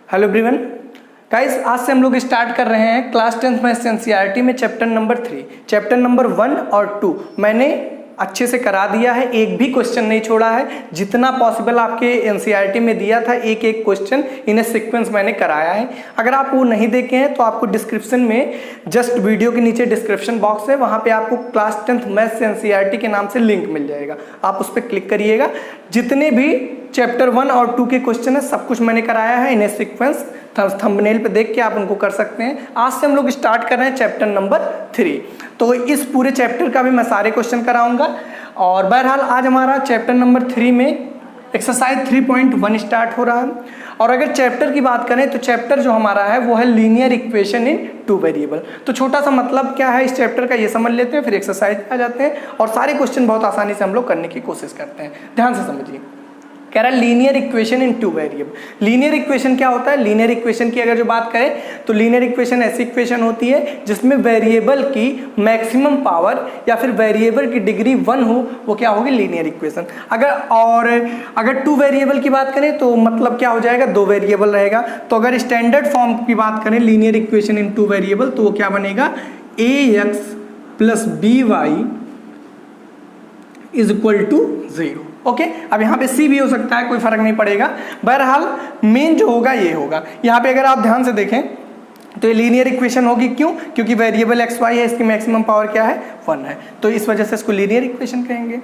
Hello everyone guys, आज से हम लोग स्टार्ट कर रहे हैं क्लास 10th मैथ्स एनसीईआरटी में चैप्टर नंबर 3। चैप्टर नंबर 1 और 2 मैंने अच्छे से करा दिया है, एक भी क्वेश्चन नहीं छोड़ा है। जितना पॉसिबल आपके एनसीईआरटी में दिया था एक एक क्वेश्चन इन सीक्वेंस मैंने कराया है। अगर आप वो नहीं देखे हैं तो आपको डिस्क्रिप्शन में, जस्ट वीडियो के नीचे डिस्क्रिप्शन बॉक्स है, वहाँ पे आपको क्लास 10th मैथ्स एनसीईआरटी के नाम से लिंक मिल जाएगा। आप उस पर क्लिक करिएगा। जितने भी चैप्टर 1 और 2 के क्वेश्चन है सब कुछ मैंने कराया है इन सीक्वेंस। थंबनेल पे देख के आप उनको कर सकते हैं। आज से हम लोग स्टार्ट कर रहे हैं चैप्टर नंबर 3। तो इस पूरे चैप्टर का भी मैं सारे क्वेश्चन कराऊंगा। और बहरहाल आज हमारा चैप्टर नंबर 3 में एक्सरसाइज 3.1 स्टार्ट हो रहा है। और अगर चैप्टर की बात करें तो चैप्टर जो हमारा है वो है लीनियर इक्वेशन इन 2 वेरिएबल। तो छोटा सा मतलब क्या है इस चैप्टर का ये समझ लेते हैं, फिर एक्सरसाइज आ जाते हैं और सारे क्वेश्चन बहुत आसानी से हम लोग करने की कोशिश करते हैं। ध्यान से समझिए। कह रहा है linear equation in 2 variable. Linear equation क्या होता है? लीनियर इक्वेशन की अगर जो बात करें तो लीनियर इक्वेशन ऐसी इक्वेशन होती है जिसमें वेरिएबल की मैक्सिमम पावर या फिर वेरिएबल की डिग्री 1 हो, वो क्या होगी? Linear equation. अगर 2 वेरिएबल की बात करें तो मतलब क्या हो जाएगा? 2 वेरिएबल रहेगा। तो अगर स्टैंडर्ड फॉर्म की बात करें लीनियर इक्वेशन इन 2 वेरिएबल तो वो क्या बनेगा? ax plus by is equal to 0। Okay, अब यहाँ पे सी भी हो सकता है, कोई फर्क नहीं पड़ेगा। बहरहाल मेन जो होगा ये होगा। यहाँ पे अगर आप ध्यान से देखें तो ये लीनियर इक्वेशन होगी। क्यों? क्योंकि वेरिएबल एक्स वाई है, इसकी मैक्सिमम पावर क्या है? 1 है, तो इस वजह से इसको लीनियर इक्वेशन कहेंगे।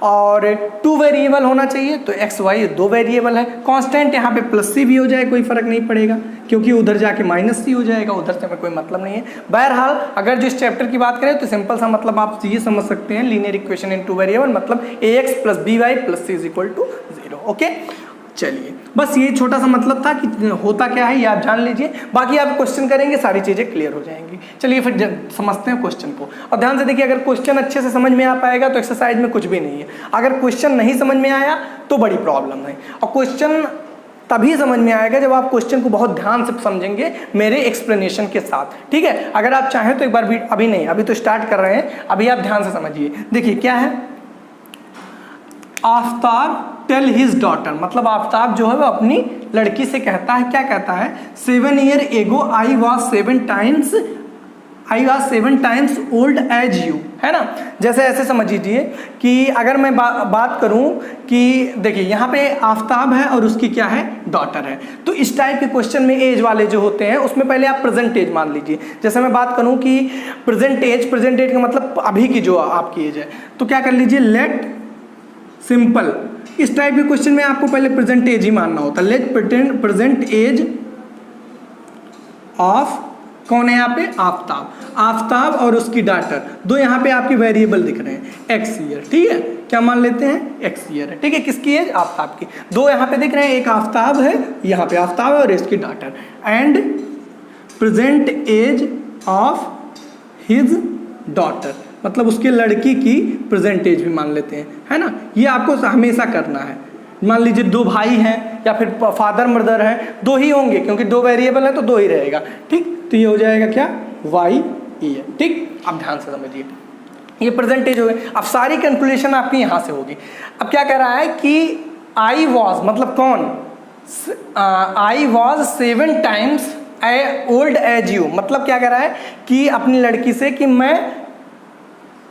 और 2 वेरिएबल होना चाहिए तो एक्स वाई 2 वेरिएबल है। कांस्टेंट यहाँ पे प्लस सी भी हो जाए कोई फर्क नहीं पड़ेगा, क्योंकि उधर जाके माइनस सी हो जाएगा, उधर से हमें कोई मतलब नहीं है। बहरहाल अगर जो इस चैप्टर की बात करें तो सिंपल सा मतलब आप ये समझ सकते हैं, लीनियर इक्वेशन इन 2 वेरिएबल मतलब ax plus B Y plus C is equal to 0। Okay, चलिए बस ये छोटा सा मतलब था कि होता क्या है ये आप जान लीजिए। बाकी आप क्वेश्चन करेंगे सारी चीज़ें क्लियर हो जाएंगी। चलिए फिर समझते हैं क्वेश्चन को। और ध्यान से देखिए, अगर क्वेश्चन अच्छे से समझ में आ पाएगा तो एक्सरसाइज में कुछ भी नहीं है। अगर क्वेश्चन नहीं समझ में आया तो बड़ी प्रॉब्लम है। और क्वेश्चन तभी समझ में आएगा जब आप क्वेश्चन को बहुत ध्यान से समझेंगे मेरे एक्सप्लेनेशन के साथ। ठीक है, अगर आप चाहें तो एक बार अभी नहीं, अभी तो स्टार्ट कर रहे हैं, अभी आप ध्यान से समझिए। देखिए क्या है, आफ्ताब टेल हिज डॉटर, मतलब आफ्ताब जो है वो अपनी लड़की से कहता है, क्या कहता है? 7 year ago I was 7 times old age you, है ना। जैसे ऐसे समझ लीजिए कि अगर मैं बात करूं कि देखिए यहाँ पे आफ्ताब है और उसकी क्या है? डॉटर है। तो इस टाइप के क्वेश्चन में एज वाले जो होते हैं उसमें पहले आप प्रेजेंट एज मान लीजिए। जैसे मैं बात करूं कि प्रेजेंट एज का मतलब अभी की जो आपकी एज है, तो क्या कर लीजिए? Let simple. इस टाइप के क्वेश्चन में आपको पहले प्रेजेंट एज ही मानना होता है। लेट प्रेजेंट एज ऑफ, कौन है यहाँ पे? आफ्ताब। आफ्ताब और उसकी डॉटर, दो यहाँ पे आपके वेरिएबल दिख रहे हैं, एक्स ईयर। ठीक है, क्या मान लेते हैं? एक्स ईयर है। ठीक है, किसकी एज? आफ्ताब की। दो यहाँ पे दिख रहे हैं, एक आफ्ताब है, यहाँ पे आफ्ताब है और इसकी daughter. And present age of his daughter, मतलब उसके लड़की की प्रेजेंट एज भी मान लेते हैं, है ना। ये आपको हमेशा करना है। मान लीजिए 2 भाई हैं या फिर फादर मदर हैं, 2 ही होंगे क्योंकि 2 वेरिएबल है तो 2 ही रहेगा। ठीक, तो ये हो जाएगा क्या? Y year. ठीक, आप ध्यान से समझिए, ये प्रेजेंट एज हो गए। अब सारी कैलकुलेशन आपकी यहाँ से होगी। अब क्या कह रहा है कि आई वॉज, मतलब कौन? I was 7 times old age you, मतलब क्या कह रहा है कि अपनी लड़की से कि मैं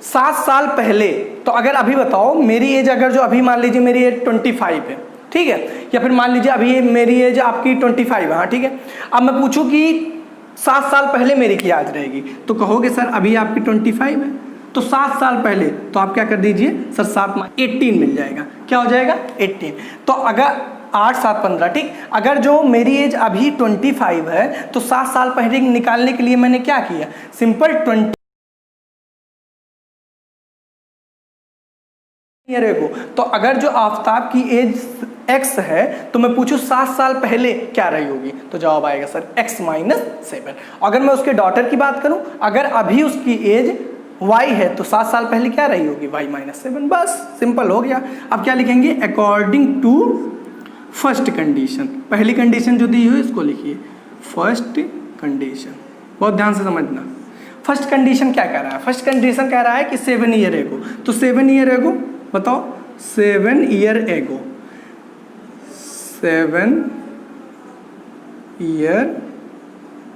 7 साल पहले, तो अगर अभी बताओ मेरी एज, अगर जो अभी मान लीजिए मेरी एज 25 है, ठीक है, या फिर मान लीजिए अभी मेरी एज आपकी 25 है, हाँ ठीक है। अब मैं पूछूं कि 7 साल पहले मेरी क्या एज रहेगी, तो कहोगे सर अभी आपकी 25 है, तो 7 साल पहले, तो आप क्या कर दीजिए सर 7 में 18 मिल जाएगा। क्या हो जाएगा? 18। तो अगर 8 7 15, ठीक, अगर जो मेरी एज अभी 25 है तो 7 साल पहले निकालने के लिए मैंने क्या किया? Simple 20 year ago. तो अगर जो आफ्ताब की एज x है तो मैं पूछूं 7 साल पहले क्या रही होगी, तो जवाब आएगा सर x माइनस 7। अगर मैं उसके डॉटर की बात करूं, अगर अभी उसकी एज y है तो 7 साल पहले क्या रही होगी? y minus 7। बस सिंपल हो गया। अब क्या लिखेंगे? अकॉर्डिंग टू फर्स्ट कंडीशन, पहली कंडीशन जो दी हुई इसको लिखिए फर्स्ट कंडीशन। बहुत ध्यान से समझना। फर्स्ट कंडीशन क्या कह रहा है? फर्स्ट कंडीशन कह रहा है कि 7 ईयर एगो, तो 7 ईयर एगो बताओ, 7 year ago, 7 year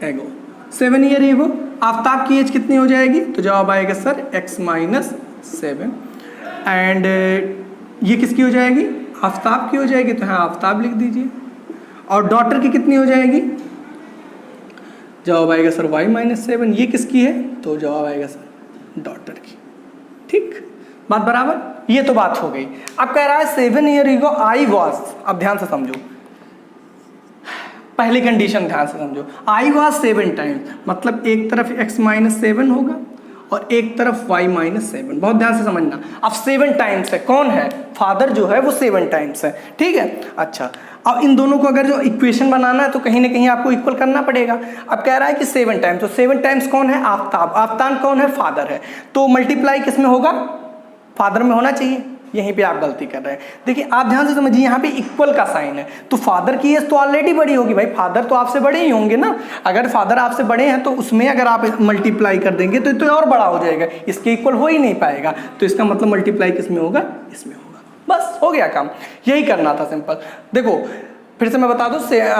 ago, 7 year ago Aftab की एज कितनी हो जाएगी? तो जवाब आएगा सर x-7। एंड ये किसकी हो जाएगी? आफ्ताब की हो जाएगी, तो हाँ आफ्ताब लिख दीजिए। और डॉटर की कितनी हो जाएगी? जवाब आएगा सर y-7। ये किसकी है? तो जवाब आएगा सर डॉटर की। ठीक, बात बराबर। ये तो बात हो गई। अब कह रहा है 7 ईयर एगो आई वॉज, अब ध्यान से समझो, पहली कंडीशन ध्यान से समझो, आई वॉज 7 टाइम्स, मतलब एक तरफ x-7 होगा और एक तरफ y-7। बहुत ध्यान से समझना। अब 7 टाइम्स है, कौन है? फादर जो है वो 7 टाइम्स है, ठीक है। अच्छा, अब इन दोनों को अगर जो इक्वेशन बनाना है तो कहीं ना कहीं आपको इक्वल करना पड़ेगा। अब कह रहा है कि 7 टाइम्स, तो 7 टाइम्स कौन है? आफ्ताब। आफ्ताब कौन है? फादर है। तो मल्टीप्लाई किस में होगा? फादर में होना चाहिए। यहीं पे आप गलती कर रहे हैं। देखिए आप ध्यान से समझिए, यहाँ पे इक्वल का साइन है, तो फादर की एज तो ऑलरेडी बड़ी होगी भाई, फादर तो आपसे बड़े ही होंगे ना। अगर फादर आपसे बड़े हैं तो उसमें अगर आप मल्टीप्लाई कर देंगे तो और बड़ा हो जाएगा, इसके इक्वल हो ही नहीं पाएगा। तो इसका मतलब मल्टीप्लाई किस में होगा? इसमें होगा। बस हो गया काम, यही करना था, सिंपल। देखो फिर से मैं बता दूं,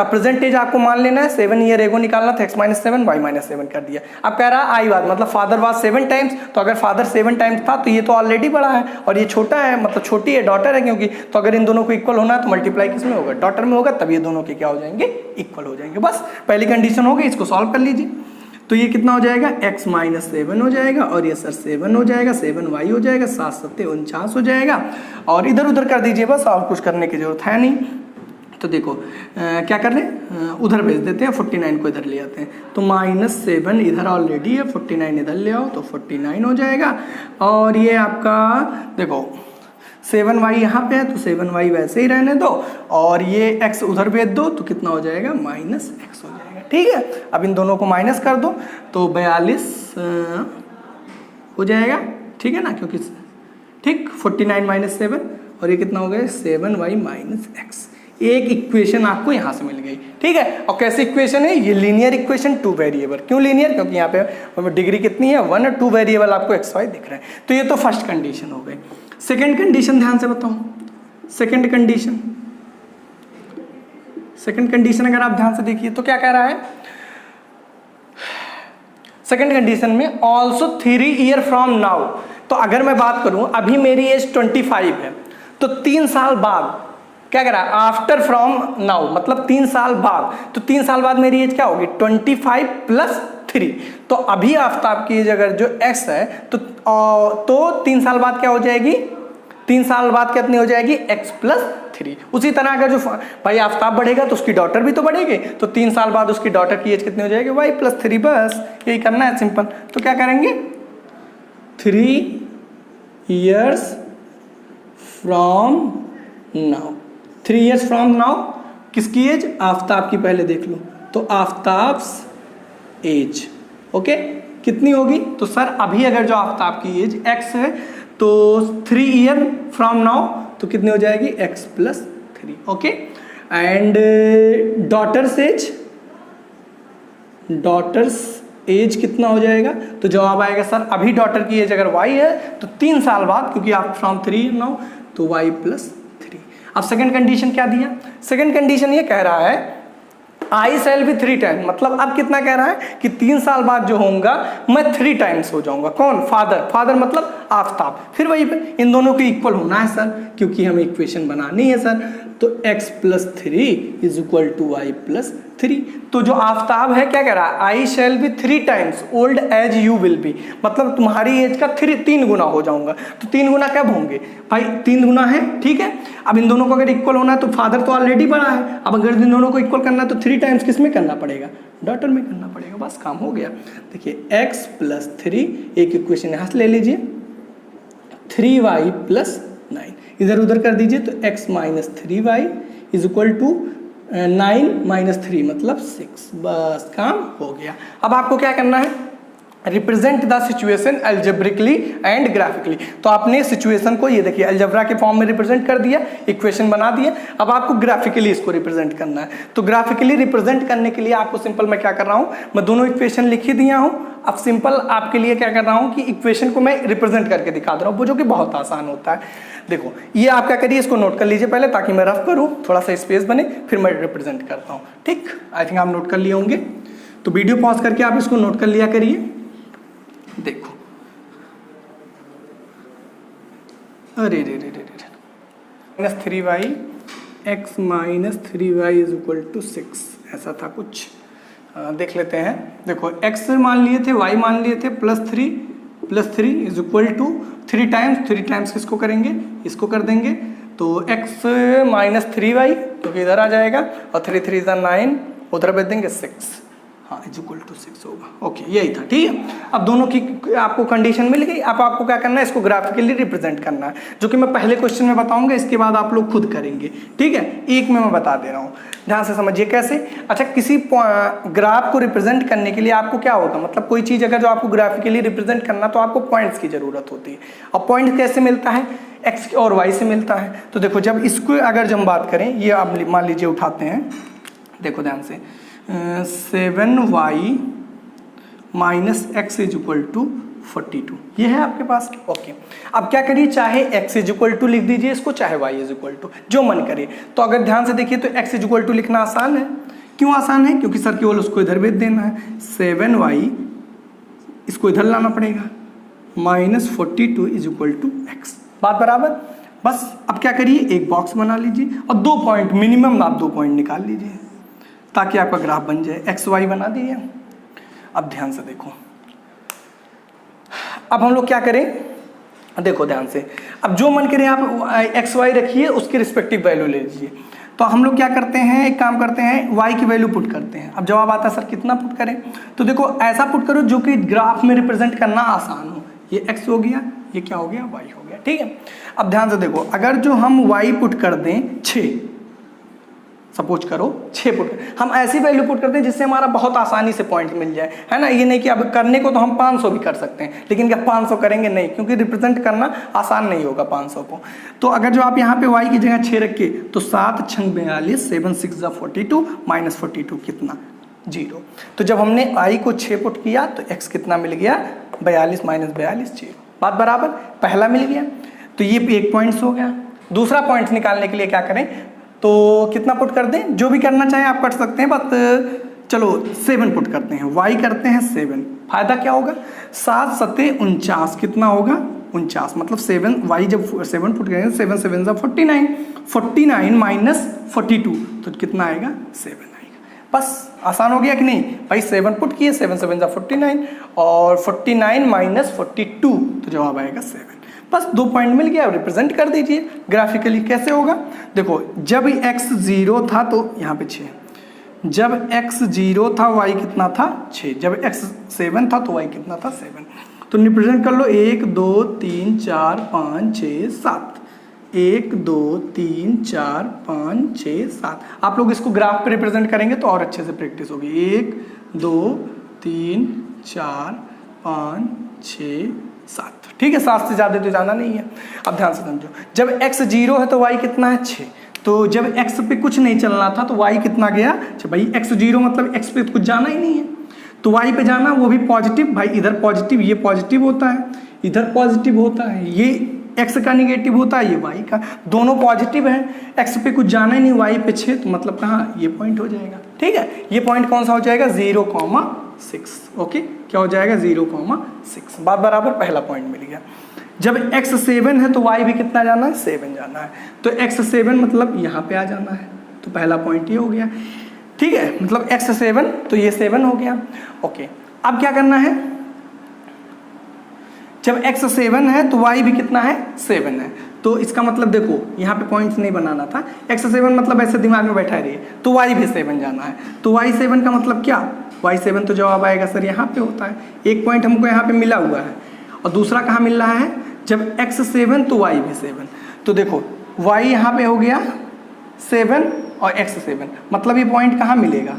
प्रेजेंट एज आपको मान लेना है, 7 ईयर एगो निकालना था, x-7 y-7 कर दिया। अब कह रहा है आई वाज, मतलब फादर वाज 7 टाइम्स, तो अगर फादर 7 टाइम्स था तो ये तो ऑलरेडी बड़ा है और ये छोटा है, मतलब छोटी है, डॉटर है क्योंकि। तो अगर इन दोनों को इक्वल होना है तो मल्टीप्लाई किस में होगा? डॉटर में होगा, तब ये दोनों के क्या हो जाएंगे? इक्वल हो जाएंगे। बस पहली कंडीशन हो गई, इसको सॉल्व कर लीजिए। तो ये कितना हो जाएगा? x-7 हो जाएगा और ये सर 7 हो जाएगा, 7y हो जाएगा, 7 7 49 हो जाएगा। और इधर उधर कर दीजिए बस, और कुछ करने की जरूरत है नहीं। तो देखो क्या कर रहे हैं, उधर भेज देते हैं, 49 को इधर ले आते हैं। तो -7 इधर ऑलरेडी है, 49 इधर ले आओ तो 49 हो जाएगा। और ये आपका देखो 7y यहाँ पे है तो 7y वैसे ही रहने दो, और ये x उधर भेज दो तो कितना हो जाएगा? -x हो जाएगा। ठीक है, अब इन दोनों को माइनस कर दो तो 42 हो जाएगा, ठीक है ना, क्योंकि ठीक 49 - 7 और ये कितना हो गया? 7y - x। एक इक्वेशन आपको यहाँ से मिल गई, ठीक है। और कैसी इक्वेशन है ये? Linear equation, 2 variable. क्यों लीनियर? क्योंकि यहाँ पे डिग्री कितनी है? 1 और 2 वेरिएबल आपको x y दिख रहे हैं। तो ये तो फर्स्ट कंडीशन हो गई। सेकंड कंडीशन ध्यान से बताओ, सेकंड कंडीशन अगर आप ध्यान से देखिए तो क्या कह रहा है? सेकंड कंडीशन में ऑल्सो 3 ईयर फ्रॉम नाउ। तो अगर मैं बात करूं, अभी मेरी एज 25 है, तो 3 साल बाद क्या कह रहा है? आफ्टर फ्रॉम नाउ, मतलब 3 साल बाद। तो 3 साल बाद मेरी एज क्या होगी? 25 + 3। तो अभी आफ्ताब की एज अगर जो x है तो 3 साल बाद क्या हो जाएगी? 3 साल बाद कितनी हो जाएगी? x + 3। उसी तरह अगर जो भाई आफ्ताब बढ़ेगा तो उसकी डॉटर भी तो बढ़ेगी, तो 3 साल बाद उसकी डॉटर की एज कितनी हो जाएगी? y + 3। बस यही करना है, सिंपल। तो क्या करेंगे? 3 years from now. 3 years from now किसकी एज? आफ्ताब की। पहले देख लो, तो आफ्ताब्स एज, ओके, कितनी होगी? तो सर अभी अगर जो आफ्ताब की एज x है तो 3 ईयर फ्रॉम नाउ तो कितनी हो जाएगी? x + 3, okay. And daughters as कितना हो जाएगा? तो जवाब आएगा सर अभी डॉटर की एज अगर y है तो 3 साल बाद, क्योंकि आप फ्रॉम 3 नाउ, तो y + 3। अब सेकंड कंडीशन क्या दिया? सेकंड कंडीशन ये कह रहा है आई शैल बी 3 टाइम्स, मतलब अब कितना कह रहा है कि 3 साल बाद जो होऊंगा मैं 3 टाइम्स हो जाऊंगा। कौन? फादर मतलब आफ्ताब। फिर वही पे इन दोनों को इक्वल होना है सर, क्योंकि हमें इक्वेशन बनानी है सर। तो x + 3 = y + 3। तो जो आफ्ताब है क्या कह रहा है? I shall be 3 times old age you will be, मतलब तुम्हारी एज का 3 गुना हो जाऊंगा। तो 3 गुना कब होंगे भाई? 3 गुना है, ठीक है। अब इन दोनों को अगर इक्वल होना है तो फादर तो ऑलरेडी बड़ा है, अब अगर इन दोनों को इक्वल करना है तो 3 टाइम्स किस में करना पड़ेगा? डॉटर में करना पड़ेगा। बस काम हो गया। देखिए x + 3, एक इक्वेशन यहाँ से ले लीजिए, 3y + 9 इधर उधर कर दीजिए तो x - 3y = 9 - 3 मतलब 6। बस काम हो गया। अब आपको क्या करना है? Represent the situation algebraically and graphically. तो आपने सिचुएशन को ये देखिए अलजेब्रा के फॉर्म में रिप्रेजेंट कर दिया, इक्वेशन बना दिया, अब आपको ग्राफिकली इसको रिप्रेजेंट करना है। तो ग्राफिकली रिप्रेजेंट करने के लिए आपको सिंपल मैं क्या कर रहा हूँ, मैं दोनों इक्वेशन लिख ही दिया हूँ। अब सिंपल आपके लिए क्या कर रहा हूँ कि इक्वेशन को मैं रिप्रेजेंट करके दिखा दे रहा हूँ, वो जो कि बहुत आसान होता है। देखो ये आप क्या करिए, इसको नोट कर लीजिए पहले ताकि मैं रफ करूँ, थोड़ा सा स्पेस बने, फिर मैं रिप्रेजेंट करता हूँ। ठीक, आई थिंक आप नोट कर लिए होंगे। तो वीडियो पॉज करके आप इसको नोट कर लिया करिए। देखो अरे रे रे रे रे -3y x - 3y is equal to 6, ऐसा था कुछ। देख लेते हैं। देखो x मान लिए थे, y मान लिए थे, +3 इज इक्वल टू 3 टाइम्स किसको करेंगे, इसको कर देंगे। तो x - 3y तो इधर आ जाएगा और 3 3 = 9, उधर भेज देंगे 6, हाँ इज इक्वल टू 6 होगा। ओके यही था, ठीक है। अब दोनों की आपको कंडीशन मिल गई। अब आपको क्या करना है, इसको ग्राफिकली रिप्रेजेंट करना है, जो कि मैं पहले क्वेश्चन में बताऊंगा, इसके बाद आप लोग खुद करेंगे, ठीक है। एक में मैं बता दे रहा हूँ, ध्यान से समझिए कैसे। अच्छा, किसी ग्राफ को रिप्रेजेंट करने के लिए आपको क्या होगा, मतलब कोई चीज़ अगर जो आपको ग्राफिकली रिप्रेजेंट करना तो आपको पॉइंट्स की जरूरत होती है। अब पॉइंट कैसे मिलता है, एक्स और वाई से मिलता है। तो देखो जब इसको अगर हम बात करें, ये आप मान लीजिए उठाते हैं, देखो ध्यान से 7y - x is equal to 42, ये है आपके पास। ओके, अब क्या करिए, चाहे x इज इक्वल टू लिख दीजिए इसको, चाहे y इज इक्वल टू, जो मन करे। तो अगर ध्यान से देखिए तो x इज इक्वल टू लिखना आसान है। क्यों आसान है, क्योंकि सर केवल उसको इधर भेज देना है। 7y इसको इधर लाना पड़ेगा, -42 इज इक्वल टू x, बात बराबर। बस अब क्या करिए, एक बॉक्स बना लीजिए और 2 पॉइंट मिनिमम, आप 2 पॉइंट निकाल लीजिए ताकि आपका ग्राफ बन जाए। एक्स वाई बना दिए। अब ध्यान से देखो, अब हम लोग क्या करें, देखो ध्यान से, अब जो मन करे आप एक्स वाई रखिए, उसके रिस्पेक्टिव वैल्यू ले लीजिए। तो हम लोग क्या करते हैं, एक काम करते हैं, वाई की वैल्यू पुट करते हैं। अब जवाब आता है सर कितना पुट करें, तो देखो ऐसा पुट करो जो कि ग्राफ में रिप्रेजेंट करना आसान हो। ये एक्स हो गया, ये क्या हो गया, वाई हो गया, ठीक है। अब ध्यान से देखो, अगर जो हम वाई पुट कर दें 6, सपोज करो 6 पुट, हम ऐसी वैल्यू पुट करते हैं जिससे हमारा बहुत आसानी से पॉइंट मिल जाए, है ना। ये नहीं कि अब करने को तो हम 500 भी कर सकते हैं, लेकिन क्या 500 करेंगे, नहीं, क्योंकि रिप्रेजेंट करना आसान नहीं होगा 500 को। तो अगर जो आप यहाँ पे y की जगह 6 रखे तो 7 × 42, 7 6 = 42, -42 कितना, 0। तो जब हमने i को 6 पुट किया तो x कितना मिल गया, 42 - 42 0, बात बराबर। पहला मिल गया, तो ये एक पॉइंट्स हो गया। दूसरा पॉइंट निकालने के लिए क्या करें, तो कितना पुट कर दें, जो भी करना चाहें आप कर सकते हैं, बट चलो 7 पुट करते हैं, y करते हैं 7। फायदा क्या होगा, 7 7 49, कितना होगा 49, मतलब 7 y जब 7 पुट करेंगे 7 7 = 49, 49 - 42 तो कितना आएगा, 7 आएगा। बस आसान हो गया कि नहीं भाई, 7 पुट किए, 7 7 = 49 और 49 - 42 तो जवाब आएगा 7। बस 2 पॉइंट मिल गया, रिप्रेजेंट कर दीजिए ग्राफिकली। कैसे होगा, देखो जब x 0 था तो यहाँ पे 6, जब x 0 था y कितना था 6, जब x 7 था तो y कितना था 7। तो रिप्रेजेंट कर लो, 1 2 3 4 5 6 7, 1 2 3 4 5 6 7। आप लोग इसको ग्राफ पे रिप्रेजेंट करेंगे तो और अच्छे से प्रैक्टिस होगी। 1 2 3 4 5 6 7, ठीक है, 7 से ज़्यादा तो जाना नहीं है। अब ध्यान से समझो, जब x 0 है तो y कितना है 6, तो जब x पे कुछ नहीं चलना था तो y कितना गया, अच्छा भाई x 0 मतलब x पे कुछ जाना ही नहीं है, तो y पे जाना, वो भी पॉजिटिव। भाई इधर पॉजिटिव, ये पॉजिटिव होता है, इधर पॉजिटिव होता है, ये x का निगेटिव होता है, ये y का, दोनों पॉजिटिव हैं। x पे कुछ जाना ही नहीं, y पे 6, तो मतलब कहाँ, ये पॉइंट हो जाएगा, ठीक है। ये पॉइंट कौन सा हो जाएगा, 0,6। ओके, क्या हो जाएगा, 0,6, बात बराबर। पहला पॉइंट मिल गया। जब x 7 है तो y भी कितना जाना है, 7 जाना है, तो x 7 मतलब यहाँ पे आ जाना है, तो पहला पॉइंट ये हो गया, ठीक है। मतलब x 7 तो ये 7 हो गया। ओके, अब क्या करना है, जब x 7 है तो y भी कितना है, 7 है, तो इसका मतलब देखो यहाँ पे पॉइंट्स नहीं बनाना था, x 7 मतलब ऐसे दिमाग में बैठा रहिए, तो y भी 7 जाना है, तो y 7 का मतलब क्या, y 7 तो जवाब आएगा सर यहाँ पे होता है। एक पॉइंट हमको यहाँ पे मिला हुआ है और दूसरा कहाँ मिल रहा है, जब x 7 तो y भी 7, तो देखो y यहाँ पे हो गया 7 और x 7, मतलब ये पॉइंट कहाँ मिलेगा,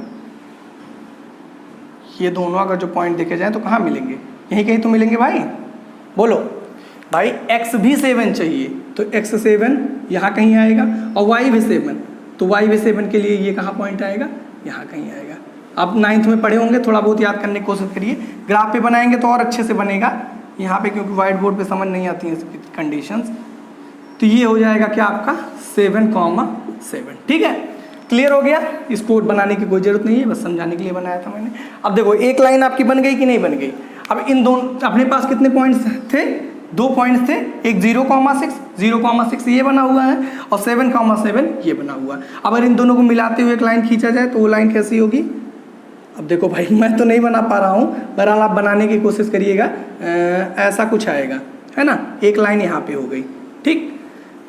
ये दोनों अगर जो पॉइंट देखे जाए तो कहाँ मिलेंगे, यहीं कहीं तो मिलेंगे भाई, बोलो भाई। x भी 7 चाहिए तो x7 यहाँ कहीं आएगा, और y भी 7 तो y भी 7 के लिए ये कहाँ पॉइंट आएगा, यहाँ कहीं आएगा। आप 9th में पढ़े होंगे, थोड़ा बहुत याद करने की कोशिश करिए। ग्राफ पे बनाएंगे तो और अच्छे से बनेगा यहाँ पे, क्योंकि व्हाइट बोर्ड पे समझ नहीं आती हैं इसकी कंडीशंस। तो ये हो जाएगा क्या आपका 7,7। ठीक है, क्लियर हो गया। इसको बनाने की कोई जरूरत नहीं है, बस समझाने के लिए बनाया था मैंने। अब देखो एक लाइन आपकी बन गई कि नहीं बन गई। अब इन दोनों अपने पास कितने पॉइंट्स थे, 2 पॉइंट्स थे, एक 0,6 ये बना हुआ है और 7,7 ये बना हुआ है। अब अगर इन दोनों को मिलाते हुए एक लाइन खींचा जाए तो वो लाइन कैसी होगी। अब देखो भाई मैं तो नहीं बना पा रहा हूँ, बहरहाल आप बनाने की कोशिश करिएगा। ऐसा कुछ आएगा, है ना, एक लाइन यहाँ पे हो गई। ठीक,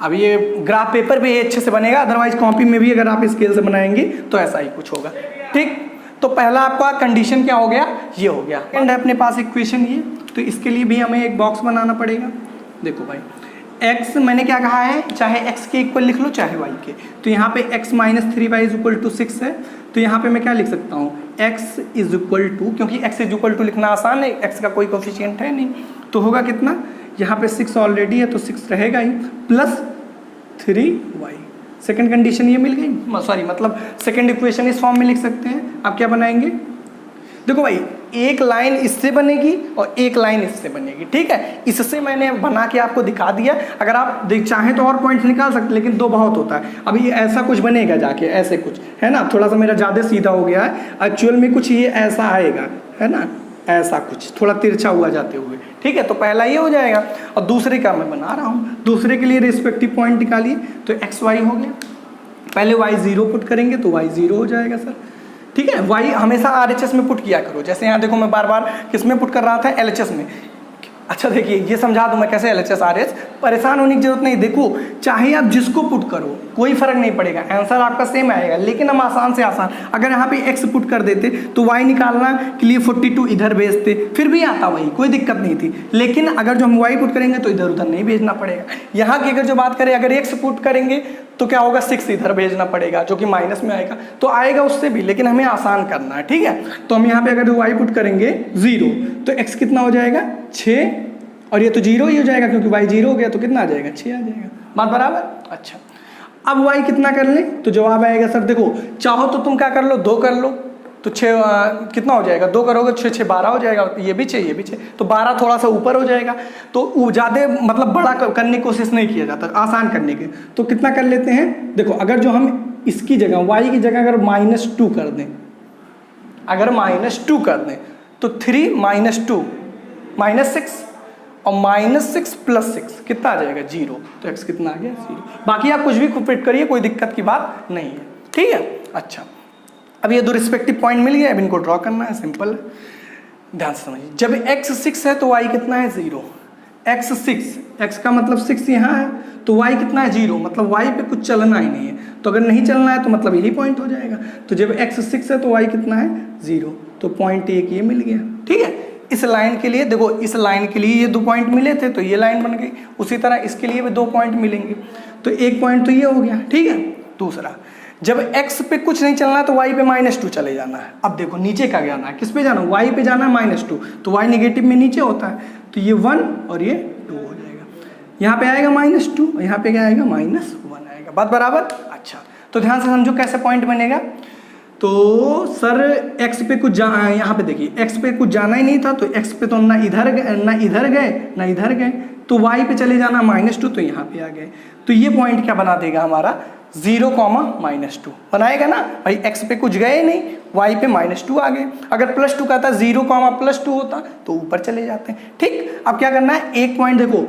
अब ये ग्राफ पेपर पे अच्छे से बनेगा, अदरवाइज कॉपी में भी अगर आप स्केल से बनाएंगे तो ऐसा ही कुछ होगा। ठीक, तो पहला आपका कंडीशन क्या हो गया, ये हो गया। एंड है अपने पास इक्वेशन ये, तो इसके लिए भी हमें एक बॉक्स बनाना पड़ेगा। देखो भाई x मैंने क्या कहा है, चाहे x के इक्वल लिख लो चाहे y के। तो यहाँ पे x - 3y = 6 है, तो यहाँ पे मैं क्या लिख सकता हूँ, x = क्योंकि x = लिखना आसान है, x का कोई कोफिशिएंट है नहीं, तो होगा कितना, यहाँ पे 6 ऑलरेडी है तो 6 रहेगा ही, प्लस 3y। सेकंड कंडीशन ये मिल गई, सॉरी मतलब सेकंड इक्वेशन इस फॉर्म में लिख सकते हैं। आप क्या बनाएंगे, देखो भाई एक लाइन इससे बनेगी और एक लाइन इससे बनेगी। ठीक है, इससे मैंने बना के आपको दिखा दिया। अगर आप चाहें तो और पॉइंट्स निकाल सकते, लेकिन 2 बहुत होता है। अभी ये ऐसा कुछ बनेगा जाके, ऐसे कुछ है ना, थोड़ा सा मेरा ज़्यादा सीधा हो गया है, एक्चुअल में कुछ ये ऐसा आएगा, है ना, ऐसा कुछ थोड़ा तिरछा हुआ जाते हुए। ठीक है, तो पहला ये हो जाएगा, और दूसरे का मैं बना रहा हूँ, दूसरे के लिए रिस्पेक्टिव पॉइंट निकालिए। तो एक्स वाई हो गया, पहले वाई 0 पुट करेंगे तो वाई 0 हो जाएगा सर। ठीक है, वाई हमेशा RHS में पुट किया करो, जैसे यहाँ देखो मैं बार बार किस में पुट कर रहा था, LHS में। अच्छा देखिए ये समझा दूं मैं कैसे LHS RH, परेशान होने की जरूरत नहीं। देखो चाहे आप जिसको पुट करो कोई फर्क नहीं पड़ेगा, आंसर आपका सेम आएगा, लेकिन हम आसान से आसान अगर यहाँ पे x पुट कर देते तो y निकालना के लिए 42 इधर भेजते, फिर भी आता वही, कोई दिक्कत नहीं थी। लेकिन अगर जो हम y पुट करेंगे तो इधर उधर नहीं भेजना पड़ेगा। यहाँ की अगर जो बात करें, अगर x पुट करेंगे तो क्या होगा, 6 इधर भेजना पड़ेगा, जो कि माइनस में आएगा, तो आएगा उससे भी, लेकिन हमें आसान करना है। ठीक है, तो हम यहाँ पे अगर y पुट करेंगे 0 तो x कितना हो जाएगा 6, और ये तो 0 ही हो जाएगा क्योंकि y 0 हो गया, तो कितना आ जाएगा 6 आ जाएगा। बात बराबर। अच्छा अब y कितना कर लें तो जवाब आएगा सर, देखो चाहो तो तुम क्या कर लो, 2 कर लो, तो 6 कितना हो जाएगा, 2 करोगे 6 6 12 हो जाएगा, ये भी 6 ये भी 6, तो 12 थोड़ा सा ऊपर हो जाएगा। तो ज़्यादा मतलब बड़ा करने की कोशिश नहीं किया जाता, आसान करने के। तो कितना कर लेते हैं, देखो अगर जो हम इसकी जगह y की जगह अगर -2 कर दें, अगर -2 कर दें तो 3 - 2 -6 और -6 + 6 कितना आ जाएगा 0, तो x कितना आ गया 0। बाकी आप कुछ भी फिट करिए, कोई दिक्कत की बात नहीं है। ठीक है, अच्छा अब ये 2 रिस्पेक्टिव पॉइंट मिल गए, अब इनको ड्रॉ करना है, सिंपल है, ध्यान से समझिए। जब x 6 है तो y कितना है 0, x 6, x का मतलब 6 यहाँ है, तो y कितना है 0, मतलब y पे कुछ चलना ही नहीं है। तो अगर नहीं चलना है तो मतलब यही पॉइंट हो जाएगा। तो जब x 6 है तो y कितना है 0, तो पॉइंट 1 ये मिल गया। ठीक है, इस लाइन के लिए देखो, इस लाइन के लिए ये 2 पॉइंट मिले थे तो ये लाइन बन गई, उसी तरह इसके लिए भी 2 पॉइंट मिलेंगे, तो 1 पॉइंट तो ये हो गया। ठीक है, दूसरा जब x पे कुछ नहीं चलना है तो y पे -2 चले जाना है। अब देखो नीचे का जाना है, किस पे जाना है, y पे जाना है -2, तो y नेगेटिव में नीचे होता है, तो ये 1 और ये 2 हो जाएगा। यहाँ पे आएगा -2, यहाँ पे क्या आएगा -1 आएगा। बात बराबर। अच्छा तो ध्यान से समझो कैसे पॉइंट बनेगा। तो सर x पे कुछ यहाँ पे देखिए x पे कुछ जाना ही नहीं था, तो x पे तो ना इधर गए ना इधर गए, तो y पे चले जाना -2, तो यहाँ पे आ गए। तो ये पॉइंट क्या बना देगा हमारा 0, -2 बनाएगा ना भाई। x पे कुछ गए नहीं, y पे -2 आ गए। अगर +2 का था 0, +2 होता तो ऊपर चले जाते हैं। ठीक, अब क्या करना है, एक पॉइंट देखो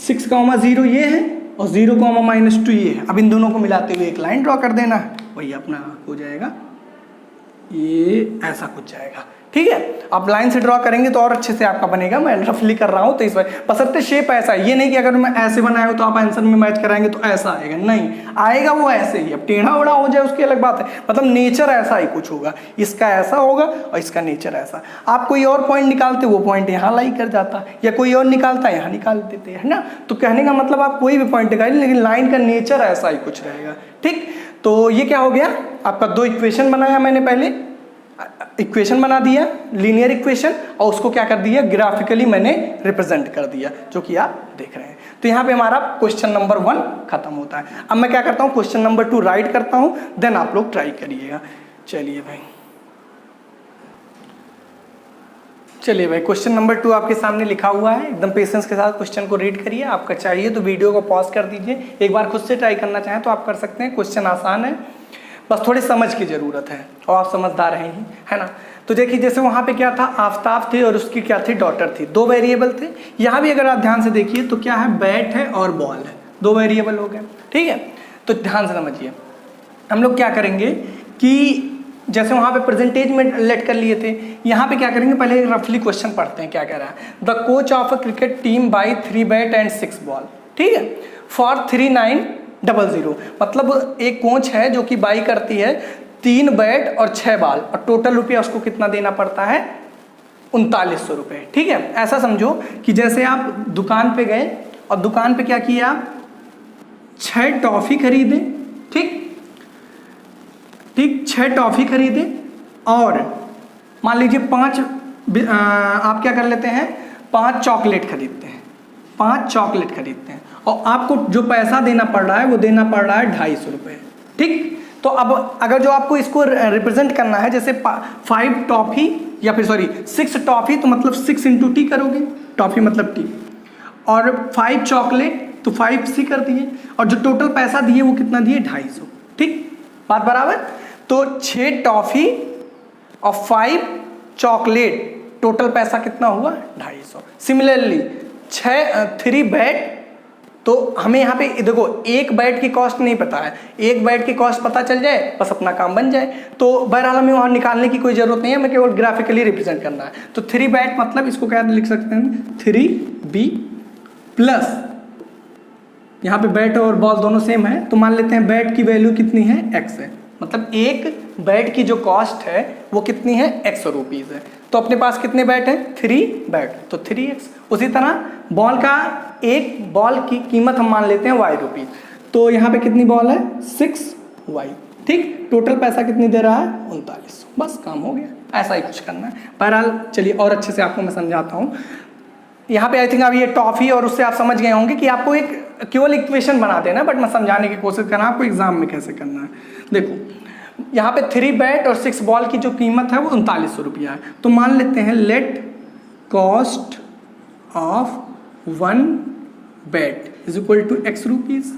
6, 0 ये है और 0, -2 ये है। अब इन दोनों को मिलाते हुए एक लाइन ड्रॉ कर देना है, वही अपना हो जाएगा, ये ऐसा कुछ जाएगा। ठीक है, आप लाइन से ड्रॉ करेंगे तो और अच्छे से आपका बनेगा। मैं रफली कर रहा हूँ तो इस बार बशर्ते शेप ऐसा है, ये नहीं कि अगर मैं ऐसे बनाया हो तो आप आंसर में मैच कराएंगे तो ऐसा आएगा, नहीं आएगा वो ऐसे ही। अब टेढ़ा उड़ा हो जाए उसकी अलग बात है, मतलब नेचर ऐसा ही कुछ होगा, इसका ऐसा होगा और इसका नेचर ऐसा। आप कोई और पॉइंट निकालते वो पॉइंट यहाँ लाई कर जाता, या कोई और निकालता यहाँ निकाल देते, है ना। तो कहने का मतलब आप कोई भी पॉइंट निकालिए, लेकिन लाइन का नेचर ऐसा ही कुछ रहेगा। ठीक, तो ये क्या हो गया आपका, 2 इक्वेशन बनाया मैंने पहले, इक्वेशन बना दिया, लीनियर इक्वेशन, और उसको क्या कर दिया, ग्राफिकली मैंने रिप्रेजेंट कर दिया, जो कि आप देख रहे हैं। तो यहाँ पे हमारा क्वेश्चन नंबर 1 खत्म होता है। अब मैं क्या करता हूँ, क्वेश्चन नंबर 2 राइट करता हूँ, देन आप लोग ट्राई करिएगा। चलिए भाई क्वेश्चन नंबर 2 आपके सामने लिखा हुआ है, एकदम पेशेंस के साथ क्वेश्चन को रीड करिए। आपका चाहिए तो वीडियो को पॉज कर दीजिए, एक बार खुद से ट्राई करना चाहें तो आप कर सकते हैं। क्वेश्चन आसान है, बस थोड़ी समझ की ज़रूरत है, और आप समझदार हैं ही, है ना। तो देखिए जैसे वहाँ पे क्या था, आफताब थे और उसकी क्या थी, डॉटर थी, 2 वेरिएबल थे। यहाँ भी अगर आप ध्यान से देखिए तो क्या है, बैट है और बॉल है, 2 वेरिएबल हो गए, ठीक है। तो ध्यान से समझिए, हम लोग क्या करेंगे कि जैसे वहाँ पे परसेंटेज में लेट कर लिए थे, यहाँ पे क्या करेंगे, पहले रफली क्वेश्चन पढ़ते हैं क्या कह रहा है। The coach of a cricket team by 3 bat and 6 ball, ठीक है, फॉर 3900, मतलब एक कोच है जो कि बाई करती है 3 बैट और 6 बॉल, और टोटल रुपया उसको कितना देना पड़ता है, 3900 रुपये, ठीक है। ऐसा समझो कि जैसे आप दुकान पे गए और दुकान पे क्या किया, आप 6 टॉफ़ी खरीदे, ठीक, 6 टॉफ़ी खरीदे, और मान लीजिए 5 आप क्या कर लेते हैं, 5 चॉकलेट खरीदते हैं, 5 चॉकलेट खरीदते हैं, और आपको जो पैसा देना पड़ रहा है वो देना पड़ रहा है 250 रुपये, ठीक। तो अब अगर जो आपको इसको रिप्रेजेंट करना है, जैसे 5 टॉफ़ी या फिर 6 टॉफ़ी, तो मतलब 6 इंटू टी करोगे, टॉफ़ी मतलब टी, और 5 चॉकलेट तो 5 सी कर दिए, और जो टोटल पैसा दिए वो कितना दिए, 250, ठीक, बात बराबर। तो 6 टॉफ़ी और 5 चॉकलेट, टोटल पैसा कितना हुआ, 250। सिमिलरली 3 बैट, तो हमें यहाँ पे देखो एक बैट की कॉस्ट नहीं पता है, एक बैट की कॉस्ट पता चल जाए बस अपना काम बन जाए। तो बहरहाल हमें वहाँ निकालने की कोई ज़रूरत नहीं है, हमें केवल ग्राफिकली रिप्रेजेंट करना है। तो 3 बैट मतलब इसको क्या लिख सकते हैं, 3b प्लस, यहाँ पे बैट और बॉल दोनों सेम है, तो मान लेते हैं बैट की वैल्यू कितनी है, x है, मतलब एक बैट की जो कॉस्ट है वो कितनी है, 100 रुपीज़ है। तो अपने पास कितने बैट हैं, 3 बैट, तो 3x। उसी तरह बॉल का, एक बॉल की कीमत हम मान लेते हैं y रुपीज़, तो यहाँ पे कितनी बॉल है, 6y, ठीक, टोटल पैसा कितनी दे रहा है, 39। बस काम हो गया, ऐसा ही कुछ करना है। बहरहाल चलिए और अच्छे से आपको मैं समझाता हूँ। यहाँ पे आई थिंक आप ये टॉफ़ी और उससे आप समझ गए होंगे कि आपको एक केवल इक्वेशन बना देना है, बट मैं समझाने की कोशिश करना आपको एग्जाम में कैसे करना है। देखो यहाँ पे 3 बैट और 6 बॉल की जो कीमत है वो 3900 रुपया है। तो मान लेते हैं let cost of 1 bat is equal to x rupees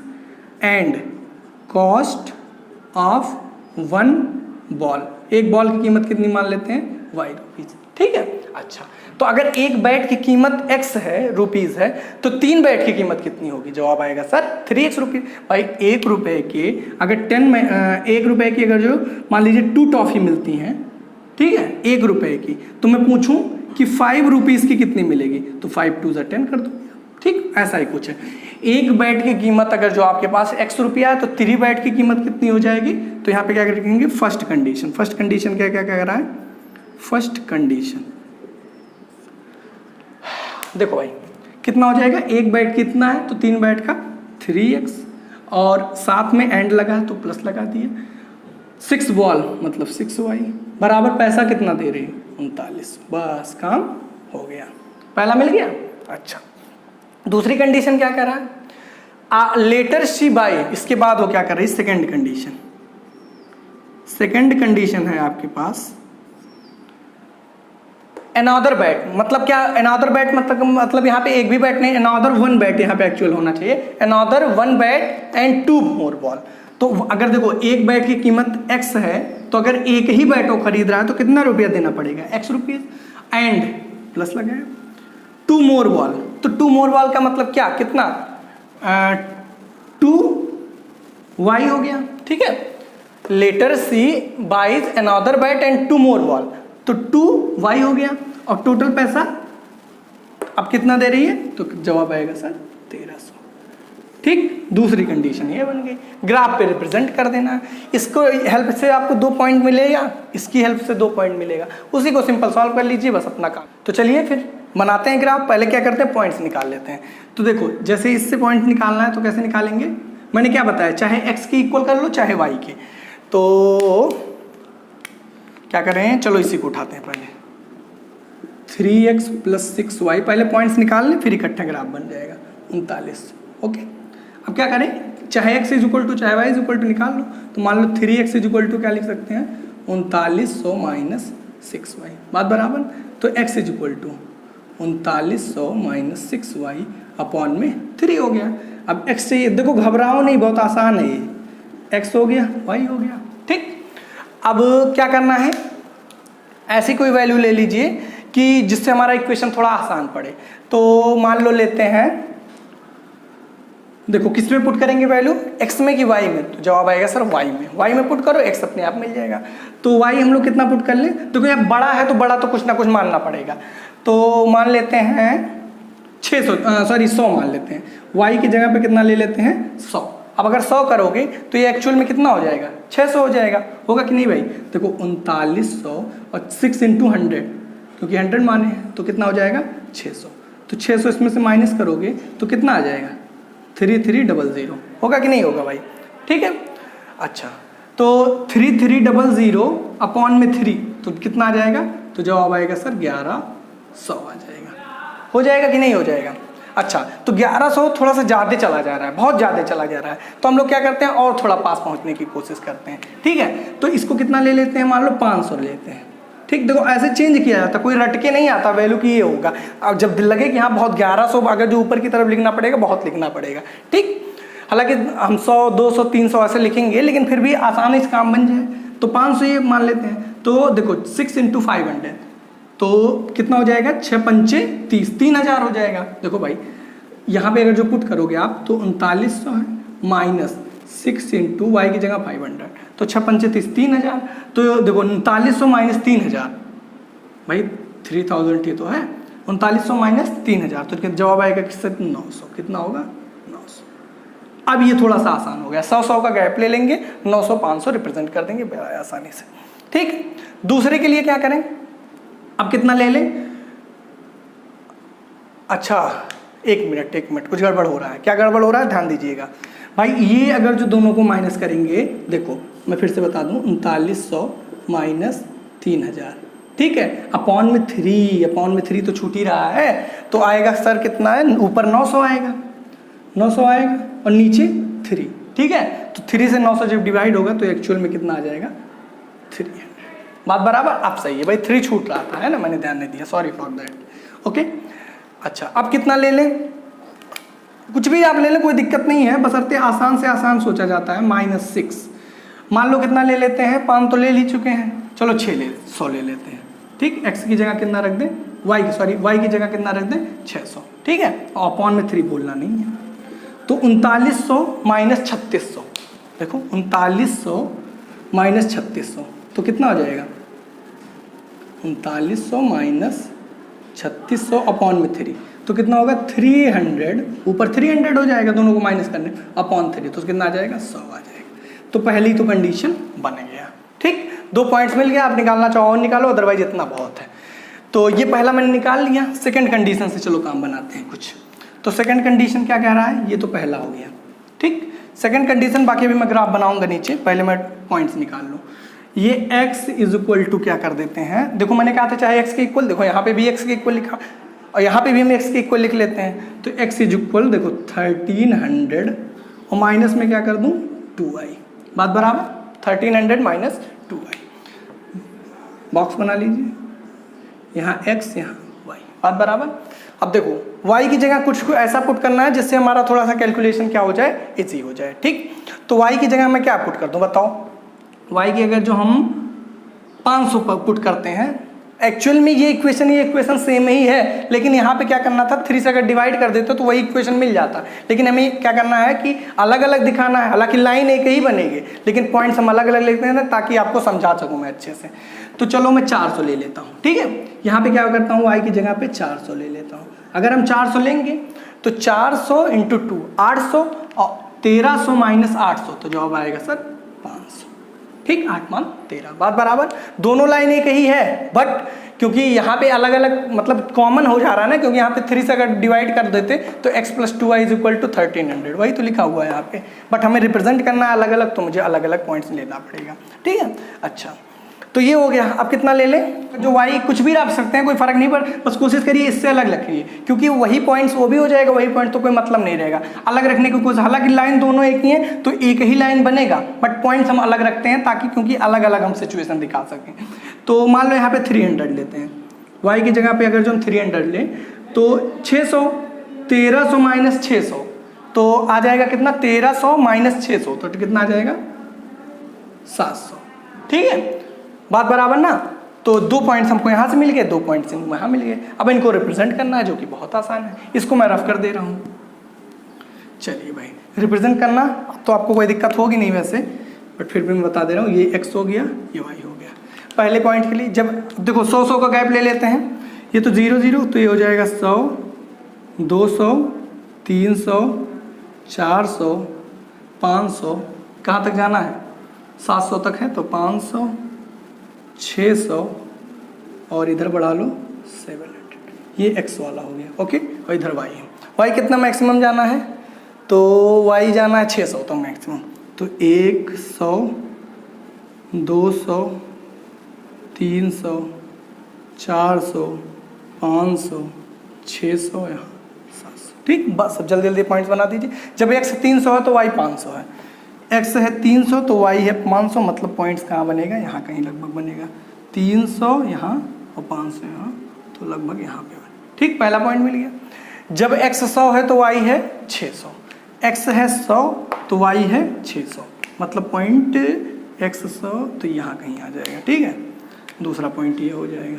and cost of 1 ball, एक बॉल की कीमत कितनी मान लेते हैं, y रुपीज़, ठीक है। अच्छा, तो अगर एक बैट की कीमत x है, रुपीज़ है, तो 3 बैट की कीमत कितनी होगी, जवाब आएगा सर 3x रुपीज़। भाई 1 रुपये के अगर 1 रुपये की अगर जो मान लीजिए 2 टॉफ़ी मिलती हैं, ठीक है, 1 रुपये की, तो मैं पूछूं कि 5 रुपीज़ की कितनी मिलेगी, तो 5 2 10 कर दो, ठीक, ऐसा ही कुछ है। एक बैट की कीमत अगर जो आपके पास x रुपया है, तो 3 बैट की कीमत कितनी हो जाएगी, तो यहाँ पे क्या करेंगे, फर्स्ट कंडीशन। फर्स्ट कंडीशन क्या क्या कह रहा है, फर्स्ट कंडीशन देखो भाई कितना हो जाएगा, एक बैट कितना है, तो 3 बैट का 3x, और साथ में एंड लगा है तो प्लस लगा दिया, 6 बॉल मतलब 6y, बराबर पैसा कितना दे रही है, 39। बस काम हो गया, पहला मिल गया। अच्छा, दूसरी कंडीशन क्या कर रहा है, लेटर शी बाई, इसके बाद वो क्या कर रही है, सेकेंड कंडीशन। सेकेंड कंडीशन है आपके पास अनदर बैट, मतलब क्या, अनदर बैट मतलब यहाँ पे एक भी बैट नहीं, अनदर 1 बैट यहाँ पे एक्चुअल होना चाहिए, another 1 bat and 2 more ball. तो अगर देखो एक बैट की कीमत x है, तो अगर एक ही बैट वो खरीद रहा है तो कितना रुपया देना पड़ेगा, x रुपीज़, एंड प्लस लगाया 2 मोर बॉल, तो 2 मोर बॉल का मतलब क्या, कितना, 2y हो गया, ठीक है। Later C buys another bat and 2 more ball, तो 2y हो गया, और टोटल पैसा अब कितना दे रही है, तो जवाब आएगा सर 1300, ठीक। दूसरी कंडीशन ये बन गई, ग्राफ पे रिप्रेजेंट कर देना। इसको हेल्प से आपको 2 पॉइंट मिलेगा, इसकी हेल्प से 2 पॉइंट मिलेगा, उसी को सिंपल सॉल्व कर लीजिए, बस अपना काम। तो चलिए फिर बनाते हैं ग्राफ। पहले क्या करते हैं, पॉइंट्स निकाल लेते हैं। तो देखो जैसे इससे पॉइंट निकालना है तो कैसे निकालेंगे, मैंने क्या बताया, चाहे x के इक्वल कर लो चाहे y के। तो क्या करें, चलो इसी को उठाते हैं पहले। 3x + 6y, पहले पॉइंट्स निकाल लें फिर इकट्ठा ग्राफ बन जाएगा 39। ओके, अब क्या करें, चाहे x = चाहे y = निकाल लो। तो मान लो 3x = क्या लिख सकते हैं, 3900 - 6y, बात बराबर। तो x = 3900 - 6y अपॉन में 3 हो गया। अब x चाहिए, देखो घबराओ नहीं, बहुत आसान है ये। x हो गया, y हो गया, ठीक। अब क्या करना है, ऐसी कोई वैल्यू ले लीजिए कि जिससे हमारा इक्वेशन थोड़ा आसान पड़े। तो मान लो लेते हैं, देखो किस में पुट करेंगे वैल्यू, x में कि y में, तो जवाब आएगा सर y में पुट करो, x अपने आप मिल जाएगा। तो y हम लोग कितना पुट कर ले, देखो यहाँ बड़ा है तो बड़ा तो कुछ ना कुछ मानना पड़ेगा। तो मान लेते हैं 100 मान लेते हैं, y की जगह पे कितना ले लेते हैं 100। अब अगर 100 करोगे तो ये एक्चुअल में कितना हो जाएगा, 600 हो जाएगा, होगा कि नहीं भाई। देखो 3900 और 6 × 100, क्योंकि 100 माने हैं तो कितना हो जाएगा 600। तो 600 इसमें से माइनस करोगे तो कितना आ जाएगा 3300, होगा कि नहीं होगा भाई, ठीक है। अच्छा, तो 3300 अपॉन में 3 तो कितना आ जाएगा, तो जवाब आएगा सर 1100 आ जाएगा, हो जाएगा कि नहीं हो जाएगा। अच्छा, तो 1100 थोड़ा सा ज़्यादा चला जा रहा है, बहुत ज़्यादा चला जा रहा है, तो हम लोग क्या करते हैं और थोड़ा पास पहुंचने की कोशिश करते हैं, ठीक है। तो इसको कितना ले लेते हैं, मान लो 500 लेते हैं, ठीक। देखो ऐसे चेंज किया जाता, कोई रट के नहीं आता वैल्यू की ये होगा। अब जब लगे कि हाँ बहुत 1100, अगर जो ऊपर की तरफ लिखना पड़ेगा बहुत लिखना पड़ेगा, ठीक। हालांकि हम 100 200 300 ऐसे लिखेंगे, लेकिन फिर भी आसानी से काम बन जाए। तो 500 ये मान लेते हैं। तो देखो 6 × 500 तो कितना हो जाएगा, 6 × 5 = 30, 3000 हो जाएगा। देखो भाई यहाँ पे अगर जो पुट करोगे आप तो 3900 है माइनस 6 × y की जगह 500, तो 6 × 5 = 30, 3000। तो देखो 3900 - 3000, भाई 3000 ठीक तो है, 3900 - 3000 तो जवाब आएगा किससे, 900। कितना होगा 900। अब ये थोड़ा सा आसान हो गया, 100 का गैप ले लेंगे, 900 500 रिप्रेजेंट कर देंगे बड़ा आसानी से, ठीक। दूसरे के लिए क्या करें, अब कितना ले लें, अच्छा एक मिनट कुछ गड़बड़ हो रहा है। क्या गड़बड़ हो रहा है, ध्यान दीजिएगा भाई। ये अगर जो दोनों को माइनस करेंगे, देखो मैं फिर से बता दूं, 3900 - 3000, ठीक है, अपॉन में 3 तो छूट ही रहा है, तो आएगा सर कितना है, ऊपर 900 आएगा, 900 आएगा और नीचे 3, ठीक है। तो 3 से 900 जब डिवाइड होगा तो एक्चुअल में कितना आ जाएगा 300, बात बराबर। अब सही है भाई, 3 छूट रहा था, है ना, मैंने ध्यान नहीं दिया, सॉरी फॉर दैट। ओके, अच्छा अब कितना ले लें, कुछ भी आप ले लें, कोई दिक्कत नहीं है, बशर्ते आसान से आसान सोचा जाता है। -6 मान लो कितना ले लेते हैं, 5 तो ले ही चुके हैं, चलो 100 ले लेते हैं, ठीक। x की जगह कितना रख दें, y की जगह कितना रख दें 600, ठीक है, और अपॉन में 3 बोलना नहीं है। तो 3900 - 3600, देखो 3900 - 3600 तो कितना हो जाएगा, 3900 - 3600 अपॉन में 3 तो कितना होगा 300, ऊपर 300 हो जाएगा दोनों को माइनस करने, अपॉन 3 तो कितना आ जाएगा 100 आ जाएगा। तो पहली तो कंडीशन बन गया, ठीक। 2 पॉइंट्स मिल गया, आप निकालना चाहो और निकालो, अदरवाइज इतना बहुत है। तो ये पहला मैंने निकाल लिया। सेकंड कंडीशन से चलो काम बनाते हैं कुछ। तो सेकंड कंडीशन क्या कह रहा है, ये तो पहला हो गया, ठीक। सेकंड कंडीशन बाकी अभी मैं ग्राफ बनाऊंगा नीचे, पहले मैं पॉइंट्स निकाल लूँ। ये x = क्या कर देते हैं, देखो मैंने कहा था चाहे x के इक्वल, देखो यहाँ पे भी x के इक्वल लिखा और यहाँ पे भी हम x के इक्वल लिख लेते हैं। तो x = देखो 1300 और माइनस में क्या कर दूँ 2y, बात बराबर। 1300 - 2y, बॉक्स बना लीजिए, यहाँ x यहाँ y, बात बराबर। अब देखो y की जगह कुछ ऐसा पुट करना है जिससे हमारा थोड़ा सा कैलकुलेशन क्या हो जाए, इजी हो जाए, ठीक। तो y की जगह मैं क्या पुट कर दूँ बताओ, y की अगर जो हम 500 पुट करते हैं, एक्चुअल में ये इक्वेशन सेम ही है, लेकिन यहाँ पे क्या करना था, 3 से अगर डिवाइड कर देते तो वही इक्वेशन मिल जाता। लेकिन हमें क्या करना है कि अलग अलग दिखाना है, हालांकि लाइन एक ही बनेगी लेकिन पॉइंट्स हम अलग अलग लिखते हैं ना, ताकि आपको समझा सकूँ मैं अच्छे से। तो चलो मैं 400 ले लेता हूँ, ठीक है। यहाँ पे क्या करता हूँ, y की जगह पे 400 ले लेता हूँ। अगर हम 400 लेंगे तो 400 × 2 800 और 1300 - 800 तो जवाब आएगा सर 500, ठीक। 8 × 13, बात बराबर। दोनों लाइन एक ही है, बट क्योंकि यहाँ पे अलग अलग मतलब कॉमन हो जा रहा है ना, क्योंकि यहाँ पे 3 से अगर डिवाइड कर देते तो x + 2y = 1300, वही तो लिखा हुआ है यहाँ पे, बट हमें रिप्रेजेंट करना है अलग अलग, तो मुझे अलग अलग पॉइंट्स लेना पड़ेगा, ठीक है। अच्छा तो ये हो गया। अब कितना ले लें, जो y कुछ भी रख सकते हैं, कोई फर्क नहीं, पर बस कोशिश करिए इससे अलग रखिए, क्योंकि वही पॉइंट्स वो भी हो जाएगा, वही पॉइंट तो कोई मतलब नहीं रहेगा अलग रखने की कोशिश। हालांकि लाइन दोनों एक ही है तो एक ही लाइन बनेगा, बट पॉइंट्स हम अलग रखते हैं ताकि क्योंकि अलग अलग हम सिचुएशन दिखा सकें। तो मान लो यहाँ पे 300 लेते हैं, y की जगह पे अगर जो हम 300 लें तो 600, 1300 माइनस 600 तो आ जाएगा कितना, 1300 माइनस 600 तो कितना आ जाएगा 700। ठीक है, बात बराबर ना। तो 2 पॉइंट्स हमको यहाँ से मिल गए, 2 पॉइंट्स यहाँ मिल गए। अब इनको रिप्रेजेंट करना है, जो कि बहुत आसान है। इसको मैं रफ कर दे रहा हूँ। चलिए भाई, रिप्रेजेंट करना तो आपको कोई दिक्कत होगी नहीं वैसे, बट फिर भी मैं बता दे रहा हूँ। ये x हो गया, ये y हो गया। पहले पॉइंट के लिए जब देखो 100 का गैप ले लेते हैं, ये तो 0 0 तो ये हो जाएगा 100, 200, 300, 400, 500, कहाँ तक जाना है 700 तक है, तो 500, 600 और इधर बढ़ा लो 700। ये x वाला हो गया, ओके। और इधर y है, y कितना मैक्सिमम जाना है, तो y जाना है 600 तो मैक्सिमम, तो 100, 200, 300, 400, 500, 600, यहाँ 700। ठीक, बस अब जल्दी जल्दी पॉइंट्स बना दीजिए। जब x 300 है तो y 500 है, x है 300 तो y है 500, मतलब पॉइंट्स कहाँ बनेगा, यहाँ कहीं लगभग बनेगा। 300 यहाँ और 500 यहाँ, तो लगभग यहाँ पे बने। ठीक, पहला पॉइंट मिल गया। जब x 100 है तो y है 600, x है 100 तो y है 600, मतलब पॉइंट x 100 तो यहाँ कहीं आ जाएगा। ठीक है, दूसरा पॉइंट ये हो जाएगा।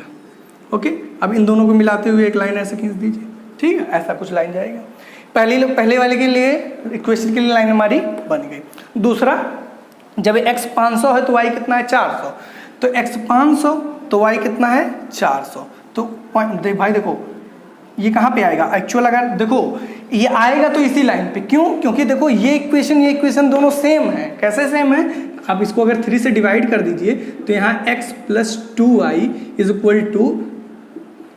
ओके, अब इन दोनों को मिलाते हुए एक लाइन ऐसे खींच दीजिए। ठीक है, ऐसा कुछ लाइन जाएगा। पहले वाले के लिए इक्वेशन के लिए लाइन हमारी बन गई। दूसरा, जब x 500 है तो y कितना है 400, तो x 500 तो y कितना है 400। तो पॉइंट भाई देखो ये कहाँ पे आएगा एक्चुअल, अगर देखो ये आएगा तो इसी लाइन पे। क्यों, क्योंकि देखो ये इक्वेशन दोनों सेम है। कैसे सेम है, आप इसको अगर 3 से डिवाइड कर दीजिए तो यहाँ x + 2y =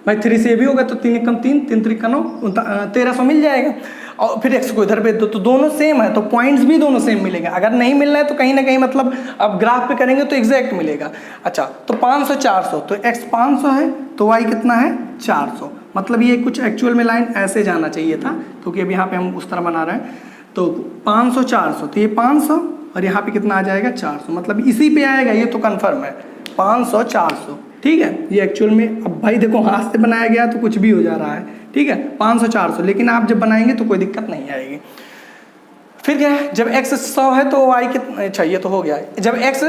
भाई 3 से ये भी होगा तो 3 कम 3, 3 3 9, 1300 मिल जाएगा। और फिर x को इधर भेज दो तो दोनों सेम है, तो पॉइंट्स भी दोनों सेम मिलेंगे। अगर नहीं मिलना है तो कहीं ना कहीं मतलब अब ग्राफ पे करेंगे तो एग्जैक्ट मिलेगा। अच्छा, तो 500 400 तो x 500 है तो y कितना है 400, मतलब ये कुछ एक्चुअल में लाइन ऐसे जाना चाहिए था, क्योंकि अब यहाँ पे हम उस तरह बना रहे हैं। तो 500 400 तो ये 500 और यहाँ पे कितना आ जाएगा 400, मतलब इसी पे आएगा, ये तो कन्फर्म है 500 400। ठीक है, ये एक्चुअल में अब भाई देखो हाथ से बनाया गया तो कुछ भी हो जा रहा है। ठीक है, 500 400, लेकिन आप जब बनाएंगे तो कोई दिक्कत नहीं आएगी। फिर क्या है, जब x 100 है तो y कितना, अच्छा ये तो हो गया। जब x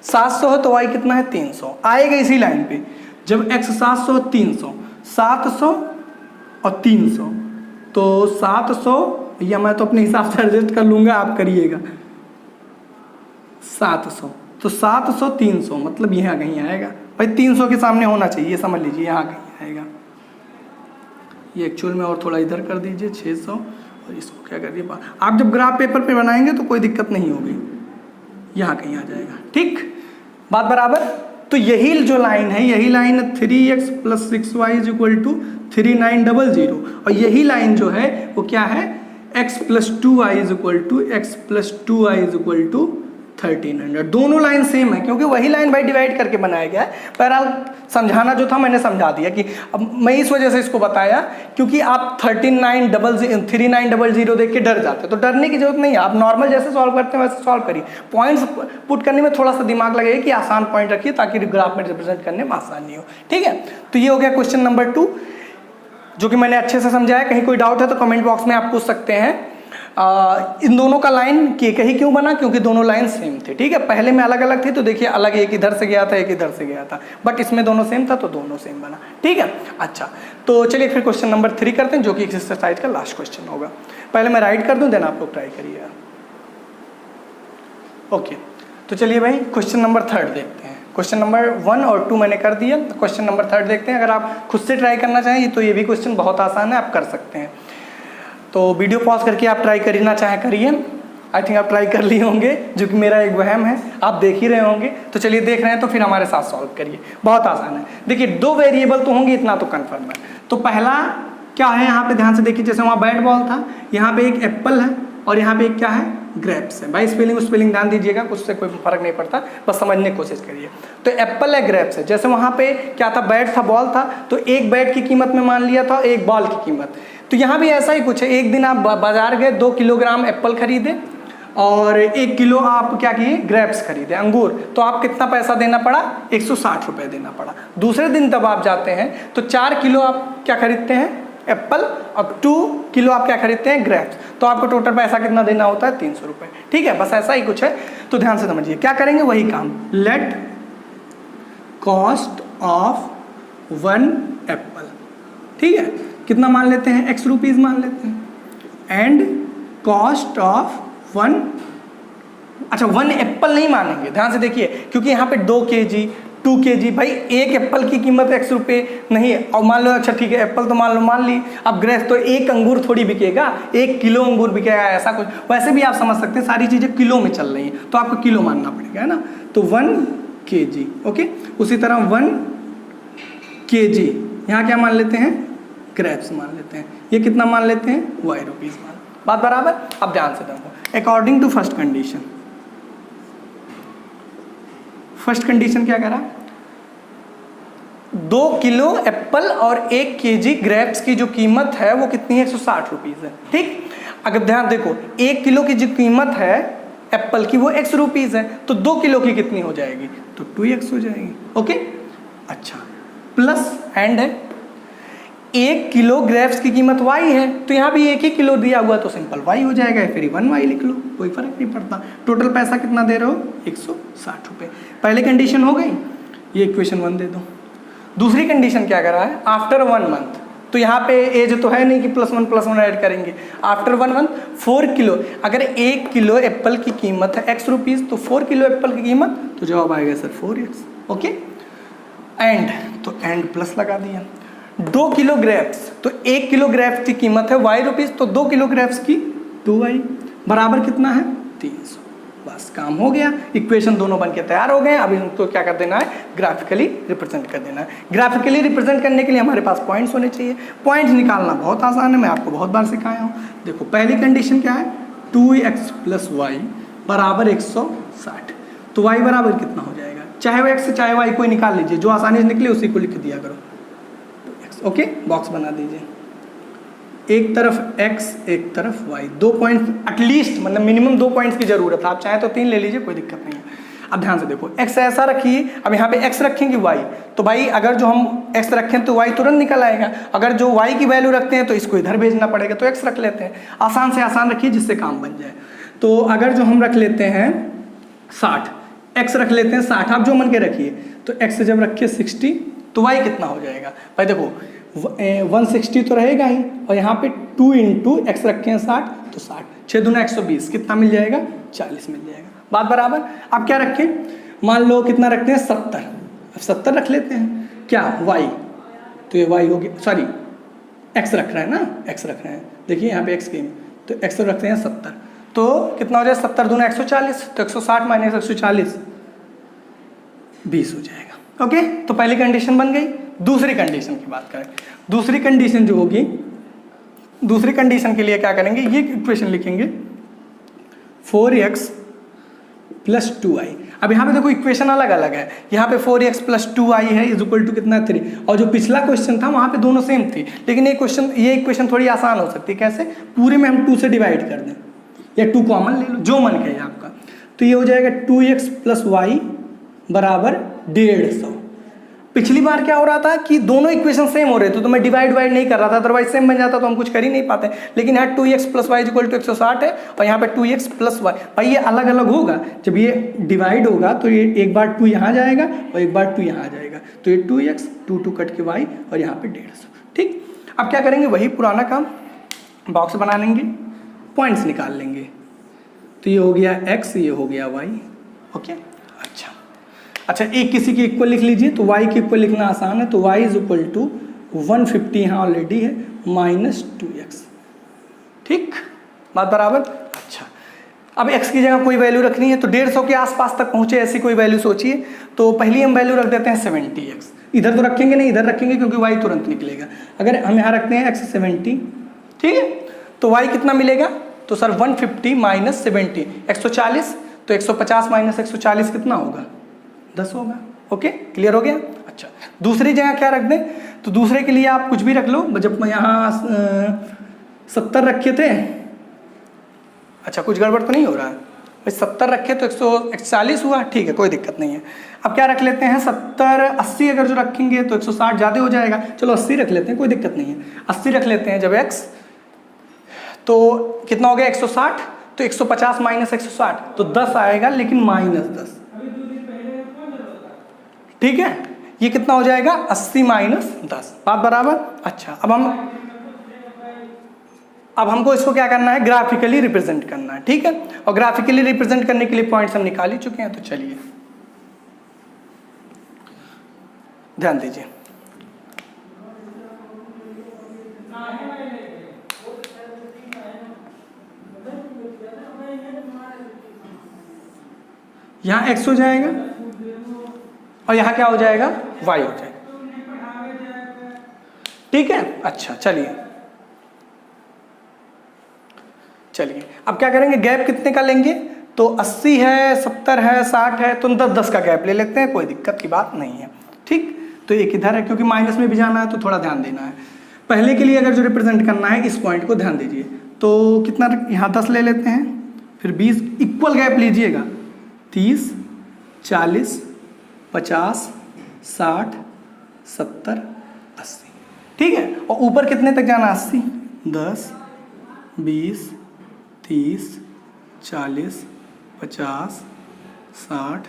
700 है तो y कितना है 300, आएगा इसी लाइन पे। जब x 700 300, 700 और 300 तो 700, या मैं तो अपने हिसाब से एडजस्ट कर लूँगा, आप करिएगा। 700 तो 700 300, मतलब यहाँ कहीं आएगा भाई, 300 के सामने होना चाहिए, समझ लीजिए यहाँ कहीं आएगा। ये एक्चुअल में और थोड़ा इधर कर दीजिए 600 और इसको क्या कर दिए। आप जब ग्राफ पेपर पे बनाएंगे तो कोई दिक्कत नहीं होगी, यहाँ कहीं आ जाएगा। ठीक, बात बराबर। तो यही जो लाइन है, यही लाइन 3x + 6y = 3900, और यही लाइन जो है वो क्या है, x + 2y = 1300। दोनों लाइन सेम है, क्योंकि वही लाइन भाई डिवाइड करके बनाया गया है। बहरहाल समझाना जो था मैंने समझा दिया, कि अब मैं इस वजह से इसको बताया क्योंकि आप 3900 देख के डर जाते, तो डरने की जरूरत नहीं है। आप नॉर्मल जैसे सॉल्व करते हैं वैसे सॉल्व करिए। पॉइंट्स पुट करने में थोड़ा सा दिमाग लगेगा कि आसान पॉइंट रखिए, ताकि ग्राफ में रिप्रेजेंट करने में आसानी हो। ठीक है, तो ये हो गया क्वेश्चन नंबर 2, जो कि मैंने अच्छे से समझाया। कहीं कोई डाउट है तो कमेंट बॉक्स में आप पूछ सकते हैं। इन दोनों का लाइन कहीं क्यों बना, क्योंकि दोनों लाइन सेम थे। ठीक है, पहले में अलग अलग थे तो देखिए अलग, एक इधर से गया था एक इधर से गया था, बट इसमें दोनों सेम था तो दोनों सेम बना। ठीक है, अच्छा तो चलिए फिर क्वेश्चन नंबर 3 करते हैं, जो कि एक्सरसाइज का लास्ट क्वेश्चन होगा। पहले मैं राइट कर दूं, देन आप लोग ट्राई करिएगा। ओके, तो चलिए भाई क्वेश्चन नंबर 3 देखते हैं। क्वेश्चन नंबर 1 और 2 मैंने कर दिया, तो क्वेश्चन नंबर 3 देखते हैं। अगर आप खुद से ट्राई करना चाहें तो ये भी क्वेश्चन बहुत आसान है, आप कर सकते हैं। तो वीडियो पॉज करके आप ट्राई करना चाहें करिए। आई थिंक आप ट्राई कर लिए होंगे, जो कि मेरा एक वहम है, आप देख ही रहे होंगे। तो चलिए देख रहे हैं तो फिर हमारे साथ सॉल्व करिए, बहुत आसान है। देखिए 2 वेरिएबल तो होंगे, इतना तो कन्फर्म है। तो पहला क्या है, यहाँ पे ध्यान से देखिए, जैसे वहाँ बैट बॉल था, यहाँ पे एक एप्पल है और यहाँ पे एक क्या है ग्रेप्स है। भाई स्पेलिंग स्पेलिंग ध्यान दीजिएगा, उससे कोई फर्क नहीं पड़ता, बस समझने की कोशिश करिए। तो एप्पल है, ग्रेप्स है। जैसे वहाँ पे क्या था, बैट था, बॉल था, तो एक बैट की कीमत में मान लिया था एक बॉल की कीमत। तो यहाँ भी ऐसा ही कुछ है। एक दिन आप बाजार गए, 2 किलोग्राम एप्पल खरीदे और 1 किलो आप क्या किए, ग्रेप्स खरीदे, अंगूर। तो आप कितना पैसा देना पड़ा, 160 रुपये देना पड़ा। दूसरे दिन तब आप जाते हैं तो 4 किलो आप क्या खरीदते हैं, एप्पल, और 2 किलो आप क्या खरीदते हैं, ग्रेप्स। तो आपको टोटल पैसा कितना देना होता है, 300 रुपये। ठीक है, बस ऐसा ही कुछ है। तो ध्यान से समझिए क्या करेंगे, वही काम। लेट कॉस्ट ऑफ 1 एप्पल, ठीक है, कितना मान लेते हैं, x रुपीज़ मान लेते हैं। एंड कॉस्ट ऑफ 1, अच्छा 1 एप्पल नहीं मानेंगे, ध्यान से देखिए, क्योंकि यहाँ पे 2 kg 2 kg, भाई एक एप्पल की कीमत x रुपये नहीं है। और मान लो, अच्छा ठीक है, एप्पल तो मान ली, अब ग्रेप्स तो एक अंगूर थोड़ी बिकेगा, 1 किलो अंगूर बिकेगा, ऐसा कुछ। वैसे भी आप समझ सकते हैं सारी चीज़ें किलो में चल रही हैं, तो आपको किलो मानना पड़ेगा, है ना। तो 1 kg, ओके। उसी तरह 1 kg यहाँ क्या मान लेते हैं, ग्रेप्स मान लेते हैं। ये कितना मान लेते हैं, y रुपीज़ मान। बात बराबर। अब ध्यान से देखो, according to first condition, first condition क्या करा, 2 किलो एप्पल और 1 kg ग्रेप्स की जो कीमत है वो कितनी है, 160 रुपीज़ है। ठीक, अगर ध्यान देखो, 1 किलो की जो कीमत है एप्पल की वो x रुपीज़ है, तो 2 किलो की कितनी हो जाएगी, तो 2x हो जाएगी। ओके, अच्छा, प्लस एंड है, 1 किलो ग्रेप्स की कीमत y है, तो यहाँ भी 1 ही किलो दिया हुआ, तो सिंपल y हो जाएगा, फिर 1y लिख लो, कोई फर्क नहीं पड़ता। टोटल पैसा कितना दे रहे हो, 160 रुपये। पहले कंडीशन हो गई, ये इक्वेशन 1 दे दो। दूसरी कंडीशन क्या करा है, आफ्टर 1 मंथ, तो यहाँ पे एज तो है नहीं कि +1 ऐड करेंगे। आफ्टर 1 मंथ 4 किलो, अगर 1 किलो एप्पल की कीमत है x रुपीज़, तो 4 किलो एप्पल की कीमत, तो जवाब आएगा सर 4x। ओके, एंड, तो एंड प्लस लगा दिया। 2 किलो ग्रेप्स, तो 1 किलो ग्रेप्स की कीमत है y रुपीज़, तो 2 किलो ग्रेप्स की 2y, बराबर कितना है, 300। बस काम हो गया, इक्वेशन दोनों बन के तैयार हो गए। अभी हमको क्या कर देना है, ग्राफिकली रिप्रेजेंट कर देना है। ग्राफिकली रिप्रेजेंट करने के लिए हमारे पास पॉइंट्स होने चाहिए। पॉइंट्स निकालना बहुत आसान है, मैं आपको बहुत बार सिखाया हूँ। देखो पहली कंडीशन क्या है, 2x + y बराबर 160, तो y बराबर कितना हो जाएगा, चाहे वो x चाहे y कोई निकाल लीजिए, जो आसानी से निकले उसी को लिख दिया करो। ओके, बॉक्स बना दीजिए, एक तरफ x एक तरफ y, 2 पॉइंट एटलीस्ट, मतलब मिनिमम 2 पॉइंट्स की जरूरत है। आप चाहे तो 3 ले लीजिए, कोई दिक्कत नहीं है। अब ध्यान से देखो, x ऐसा रखिए, अब यहाँ पे x रखेंगे y, तो भाई अगर जो हम x रखें तो y तुरंत निकल आएगा। अगर जो y की वैल्यू रखते हैं तो इसको इधर भेजना पड़ेगा, तो x रख लेते हैं। आसान से आसान रखिए जिससे काम बन जाए। तो अगर जो हम रख लेते हैं 60, x रख लेते हैं 60, आप जो मन के रखिए। तो x जब रखिए 60, तो y कितना हो जाएगा, भाई देखो 160 तो रहेगा ही, और यहाँ पे 2 × x रखे हैं 60, तो 60, 6 दूना 120, कितना मिल जाएगा, 40 मिल जाएगा। बात बराबर। अब क्या रखें, मान लो कितना रखते हैं, 70, अब 70 रख लेते हैं, क्या y, तो ये y हो गया, सॉरी x रख रहे हैं ना, x रख रहे हैं, देखिए यहाँ पे x की, तो x रखते हैं 70, तो कितना हो जाए, 70 दूना 140, तो 160 - 140 20 हो जाएगा। ओके, तो पहली कंडीशन बन गई। दूसरी कंडीशन की बात करें, दूसरी कंडीशन जो होगी, दूसरी कंडीशन के लिए क्या करेंगे, ये इक्वेशन लिखेंगे 4x + 2y। अब यहाँ पे देखो इक्वेशन अलग अलग है, यहाँ पे 4x + 2y है इक्वल टू कितना 3, और जो पिछला क्वेश्चन था वहाँ पे दोनों सेम थी, लेकिन ये इक्वेशन थोड़ी आसान हो सकती है। कैसे, पूरे में हम 2 से डिवाइड कर दें, या 2 कॉमन ले लो, जो मन कहे आपका। तो ये हो जाएगा 2x + y बराबर 150। पिछली बार क्या हो रहा था कि दोनों इक्वेशन सेम हो रहे थे, तो मैं डिवाइड नहीं कर रहा था, अदरवाइज सेम बन जाता तो हम कुछ कर ही नहीं पाते। लेकिन यहाँ 2x + y = 160 है, और यहाँ पे 2x + y, भाई ये अलग अलग होगा। जब ये डिवाइड होगा तो ये एक बार 2 यहाँ जाएगा और एक बार 2 यहाँ जाएगा, तो ये 2x 2 कट के y, और यहाँ पे 150। ठीक, अब क्या करेंगे, वही पुराना काम, बॉक्स बना लेंगे, पॉइंट्स निकाल लेंगे। तो ये हो गया x, ये हो गया y। ओके, अच्छा एक किसी की इक्वल लिख लीजिए, तो y की इक्वल लिखना आसान है, तो y = 150 यहाँ ऑलरेडी है -2x। ठीक, बात बराबर। अच्छा, अब x की जगह कोई वैल्यू रखनी है, तो 150 के आसपास तक पहुँचे ऐसी कोई वैल्यू सोचिए। तो पहली हम वैल्यू रख देते हैं 70x, इधर तो रखेंगे नहीं, इधर रखेंगे क्योंकि y तुरंत निकलेगा। अगर हम यहाँ रखते हैं x 70, ठीक है, तो y कितना मिलेगा, तो सर 150 माइनस 70 140, तो 150 माइनस 140 कितना होगा? 10 होगा। ओके, क्लियर हो गया? अच्छा, दूसरी जगह क्या रख दें? तो दूसरे के लिए आप कुछ भी रख लो। जब मैं यहाँ 70 रखे थे, अच्छा कुछ गड़बड़ तो नहीं हो रहा है भाई, 70 रखे तो 141 हुआ, ठीक है कोई दिक्कत नहीं है। अब क्या रख लेते हैं, 70 80 अगर जो रखेंगे तो 160 ज़्यादा हो जाएगा, चलो 80 रख लेते हैं, कोई दिक्कत नहीं है। 80 रख लेते हैं जब x, तो कितना हो गया 160, तो 150 माइनस 160 तो 10 आएगा, लेकिन माइनस 10, ठीक है। ये कितना हो जाएगा 80 माइनस 10, बात बराबर। अच्छा, अब हमको इसको क्या करना है, ग्राफिकली रिप्रेजेंट करना है, ठीक है। और ग्राफिकली रिप्रेजेंट करने के लिए पॉइंट्स हम निकाल ही चुके हैं, तो चलिए ध्यान दीजिए। यहां x हो जाएगा और यहां क्या हो जाएगा, y हो जाएगा, ठीक है। अच्छा चलिए अब क्या करेंगे, गैप कितने का लेंगे, तो 80 है, 70 है, 60 है, तो 10-10 का गैप ले लेते हैं, कोई दिक्कत की बात नहीं है, ठीक। तो एक इधर है, क्योंकि माइनस में भी जाना है तो थोड़ा ध्यान देना है। पहले के लिए अगर जो रिप्रेजेंट करना है, इस पॉइंट को ध्यान दीजिए, तो कितना यहाँ 10 ले लेते हैं, फिर 20, इक्वल गैप लीजिएगा, 30, 40, 50, 60, 70, 80, ठीक है। और ऊपर कितने तक जाना, 80, 10, 20, 30, 40, 50, 60,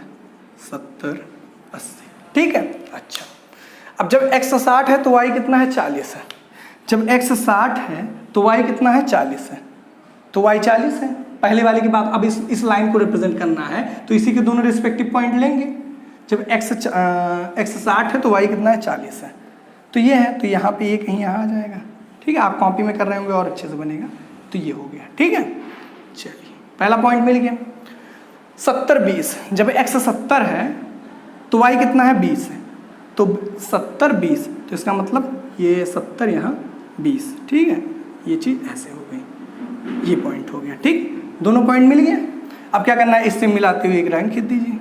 70, 80, ठीक है। अच्छा, अब जब x 60 है तो y कितना है, 40 है। जब x 60 है तो y कितना है, 40 है, तो y 40 है, पहले वाले की बात। अब इस लाइन को रिप्रेजेंट करना है तो इसी के दोनों रिस्पेक्टिव पॉइंट लेंगे। जब x 60 है तो y कितना है, 40 है, तो ये है, तो यहाँ पे ये कहीं यहाँ आ जाएगा, ठीक है। आप कॉपी में कर रहे होंगे और अच्छे से बनेगा, तो ये हो गया, ठीक है। चलिए पहला पॉइंट मिल गया। 70 20, जब x 70 है तो y कितना है, 20 है, तो 70 20, तो इसका मतलब ये 70 यहाँ 20, ठीक है। ये चीज़ ऐसे हो गई, ये पॉइंट हो गया, ठीक। दोनों पॉइंट मिल गया। अब क्या करना है, इससे मिलाते हुए एक लाइन खींच दीजिए,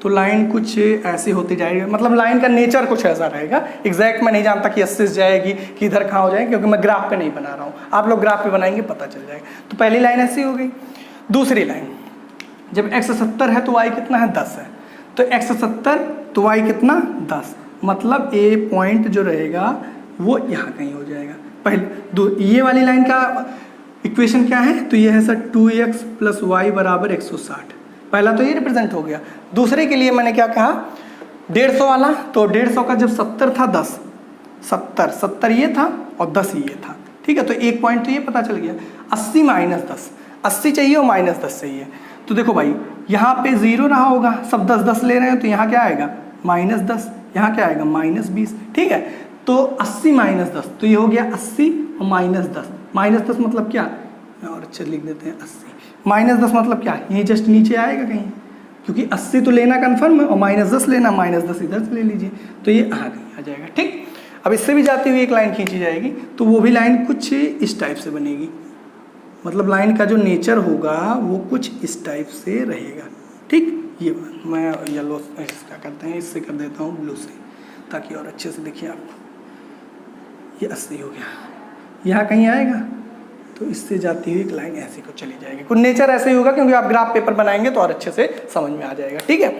तो लाइन कुछ ऐसे होती जाएगी, मतलब लाइन का नेचर कुछ ऐसा रहेगा। एग्जैक्ट मैं नहीं जानता कि 80 जाएगी कि इधर कहाँ हो जाएगी, क्योंकि मैं ग्राफ पे नहीं बना रहा हूँ, आप लोग ग्राफ पे बनाएंगे पता चल जाएगा। तो पहली लाइन ऐसी हो गई। दूसरी लाइन, जब x 70 है तो y कितना है, 10 है, तो x 70 तो y कितना, 10, मतलब ए पॉइंट जो रहेगा वो यहाँ कहीं हो जाएगा। पहले ये वाली लाइन का इक्वेशन क्या है, तो ये है सर 2x + y = 160। पहला तो ये रिप्रेजेंट हो गया। दूसरे के लिए मैंने क्या कहा, 150 वाला, तो 150 का जब 70 था, 10 70 ये था और 10 ये था, ठीक है। तो एक पॉइंट तो ये पता चल गया। 80 माइनस 10, 80 चाहिए और माइनस 10 चाहिए, तो देखो भाई यहाँ पे 0 रहा होगा, सब 10-10 ले रहे हैं, तो यहाँ क्या आएगा, -10, यहाँ क्या आएगा, -20, ठीक है। तो 80 माइनस 10, तो ये हो गया 80 और -10, -10 मतलब क्या, और अच्छे लिख देते हैं 80, -10 मतलब क्या, यही जस्ट नीचे आएगा कहीं, क्योंकि 80 तो लेना कन्फर्म है और -10 लेना, -10 इधर से ले लीजिए, तो ये कहीं आ जाएगा, ठीक। अब इससे भी जाती हुई एक लाइन खींची जाएगी, तो वो भी लाइन कुछ इस टाइप से बनेगी, मतलब लाइन का जो नेचर होगा वो कुछ इस टाइप से रहेगा, ठीक। ये मैं येलो क्या करते हैं, इससे कर देता हूँ ब्लू से, ताकि और अच्छे से देखिए आपको। ये 80 हो गया, यहाँ कहीं आएगा, तो इससे जाती हुई एक लाइन ऐसी को चली जाएगी। कुछ नेचर ऐसे ही होगा, क्योंकि आप ग्राफ पेपर बनाएंगे तो और अच्छे से समझ में आ जाएगा, ठीक है।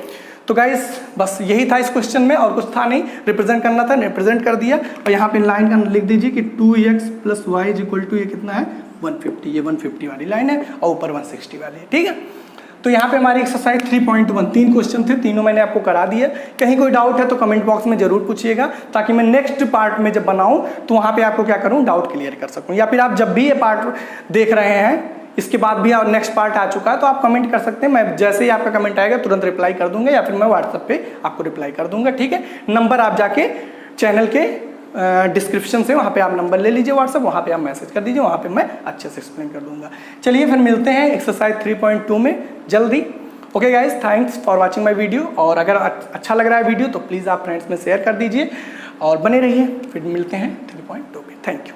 तो गाइस बस यही था इस क्वेश्चन में, और कुछ था नहीं, रिप्रेजेंट करना था, रिप्रेजेंट कर दिया। और यहाँ पे लाइन का लिख दीजिए कि 2x + y = ये कितना है, 150, ये 150 वाली लाइन है और ऊपर 160 वाली है, ठीक है। तो यहाँ पे हमारी एक्सरसाइज 3.1 3 क्वेश्चन थे, तीनों मैंने आपको करा दिया। कहीं कोई डाउट है तो कमेंट बॉक्स में जरूर पूछिएगा, ताकि मैं नेक्स्ट पार्ट में जब बनाऊं तो वहाँ पे आपको क्या करूँ, डाउट क्लियर कर सकूँ। या फिर आप जब भी ये पार्ट देख रहे हैं, इसके बाद भी नेक्स्ट पार्ट आ चुका है, तो आप कमेंट कर सकते हैं, मैं जैसे ही आपका कमेंट आएगा तुरंत रिप्लाई कर दूंगा, या फिर मैं व्हाट्सएप पे आपको रिप्लाई कर दूंगा, ठीक है। नंबर आप जाके चैनल के डिस्क्रिप्शन से वहाँ पे आप नंबर ले लीजिए व्हाट्सएप, वहाँ पे आप मैसेज कर दीजिए, वहाँ पे मैं अच्छे से एक्सप्लेन कर दूंगा। चलिए फिर मिलते हैं एक्सरसाइज 3.2 में जल्दी। Okay guys, thanks for watching my video, और अगर अच्छा लग रहा है वीडियो तो प्लीज़ आप फ्रेंड्स में शेयर कर दीजिए और बने रहिए। फिर मिलते हैं 3.2 पे। Thank you.